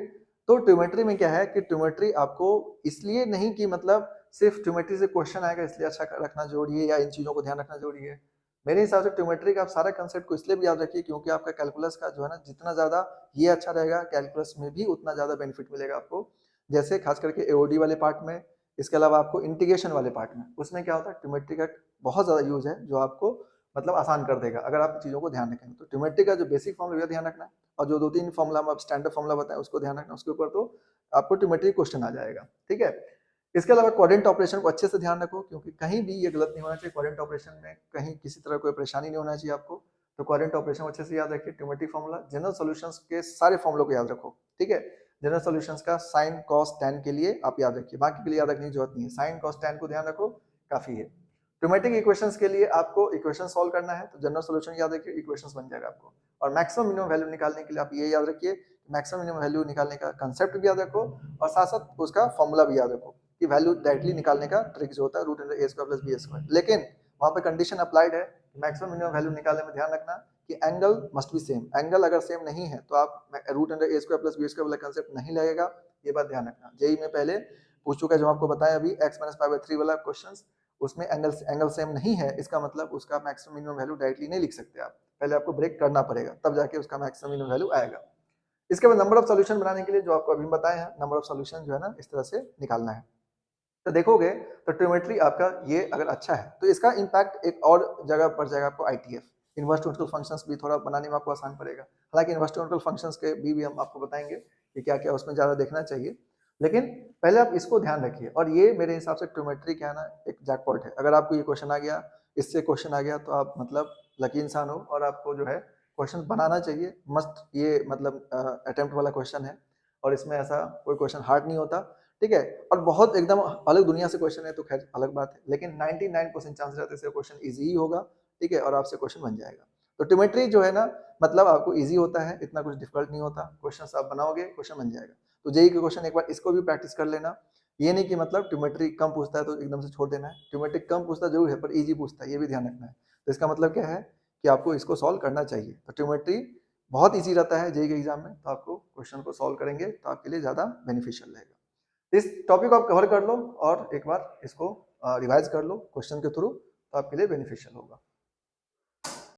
तो ट्योमेट्री में क्या है कि ट्योमेट्री आपको इसलिए नहीं कि मतलब सिर्फ ट्योमेट्री से क्वेश्चन आएगा इसलिए अच्छा रखना जरूरी है या इन चीजों को ध्यान रखना जरूरी है। मेरे हिसाब से ट्योमेट्री का आप सारा कंसेप्ट को इसलिए भी याद रखिए क्योंकि आपका कैलकुलस का जो है ना, जितना ज्यादा ये अच्छा रहेगा कैलकुलस में भी उतना ज्यादा बेनिफिट मिलेगा आपको। जैसे खास करके एओडी वाले पार्ट में, इसके अलावा आपको इंटीग्रेशन वाले पार्ट में, उसमें क्या होता है ट्योमेट्री का बहुत ज्यादा यूज है जो आपको मतलब आसान कर देगा अगर आप चीजों को ध्यान रखेंगे। तो ट्योमेट्री का जो बेसिक फॉर्मूला ध्यान रखना है और जो 2-3 फॉर्मूला हम अब स्टैंडर्ड फॉर्मूला बताएं उसको ध्यान रखना, उसके ऊपर तो आपको ट्योमेट्री क्वेश्चन आ जाएगा। ठीक है, इसके अलावा क्वाड्रेंट ऑपरेशन को अच्छे से ध्यान रखो क्योंकि कहीं भी ये गलत नहीं होना चाहिए, क्वाड्रेंट ऑपरेशन में कहीं किसी तरह कोई परेशानी नहीं होना चाहिए आपको। तो क्वाड्रेंट ऑपरेशन अच्छे से याद रखिए, ट्योमेट्री फॉर्मूला, जनरल सॉल्यूशंस के सारे फॉर्मूलों को याद रखो। ठीक है, जनरल सॉल्यूशंस का साइन कॉस टैन के लिए आप याद रखिए, बाकी के लिए याद रखने की जरूरत नहीं है, साइन कॉस टैन को ध्यान रखो काफी है। ट्योमेटिक इक्वेशंस के लिए आपको इक्वेशन सॉल्व करना है तो जनरल सॉल्यूशन याद रखिए, इक्वेशंस बन जाएगा आपको। और मैक्सिमम मिनिमम वैल्यू निकालने के लिए आप ये याद रखिए, मैक्सिमम मिनिमम वैल्यू निकालने का कंसेप्ट भी याद रखो और साथ साथ उसका फॉर्मूला भी याद रखो कि वैल्यू डायरेक्टली निकालने का ट्रिक जो होता है √a² + b²। लेकिन वहां पे कंडीशन अप्लाइड है, मैक्सिमम मिनिमम वैल्यू निकालने में ध्यान रखना कि angle must be same, angle अगर सेम नहीं है तो आप √a² + b² वाला कंसेप्ट नहीं लगेगा, ये बात ध्यान रखना। जेई में पहले पूछ चुका है जो आपको बताया अभी x - π/3 वाला क्वेश्चंस, उसमें एंगल सेम नहीं है, इसका मतलब उसका मैक्सिमम मिनिमम वैल्यू डायरेक्टली नहीं लिख सकते आप, पहले आपको ब्रेक करना पड़ेगा तब जाके उसका मैक्सिमम मिनिमम वैल्यू आएगा। इसके बाद नंबर ऑफ सॉल्यूशन बनाने के लिए जो आपको अभी बताए हैं, नंबर ऑफ सॉल्यूशन जो है ना इस तरह से निकालना है। तो देखोगे तो ट्रिग्नोमेट्री आपका ये अगर अच्छा है तो इसका इम्पैक्ट एक और जगह पड़ जाएगा आपको, आईटीएफ, इनवर्स ट्रिग्नोमेट्रिकल फंक्शंस भी थोड़ा बनाने में आपको आसान पड़ेगा। हालांकि इनवर्स ट्रिग्नोमेट्रिकल फंक्शंस के भी हम आपको बताएंगे कि क्या क्या उसमें ज़्यादा देखना चाहिए, लेकिन पहले आप इसको ध्यान रखिए। और ये मेरे हिसाब से ट्रिग्नोमेट्री क्या है ना, एक जैकपॉट है। अगर आपको ये क्वेश्चन आ गया, इससे क्वेश्चन आ गया तो आप मतलब लकी इंसान हो और आपको जो है क्वेश्चन बनाना चाहिए मस्त। ये मतलब अटेम्प्ट वाला क्वेश्चन है और इसमें ऐसा कोई क्वेश्चन हार्ड नहीं होता। ठीक है, और बहुत एकदम अलग दुनिया से क्वेश्चन है तो खैर अलग बात है, लेकिन 99% चांस रहते हैं क्वेश्चन इजी ही होगा। ठीक है, और आपसे क्वेश्चन बन जाएगा। तो ट्रिग्नोमेट्री जो है ना, मतलब आपको इजी होता है, इतना कुछ डिफिकल्ट नहीं होता, क्वेश्चन आप बनाओगे क्वेश्चन बन जाएगा। तो जेईई के क्वेश्चन एक बार इसको भी प्रैक्टिस कर लेना। ये नहीं कि मतलब ट्रिग्नोमेट्री कम पूछता है तो एकदम से छोड़ देना है, ट्रिग्नोमेट्री कम पूछता जरूर है पर इजी पूछता है, ये भी ध्यान रखना है। तो इसका मतलब क्या है कि आपको इसको सॉल्व करना चाहिए। तो ट्रिग्नोमेट्री बहुत ईजी रहता है जेईई के एग्जाम में, तो आपको क्वेश्चन को सॉल्व करेंगे तो आपके लिए ज्यादा बेनिफिशियल रहेगा। इस टॉपिक को आप कवर कर लो और एक बार इसको रिवाइज कर लो क्वेश्चन के थ्रू, तो आपके लिए बेनिफिशियल होगा।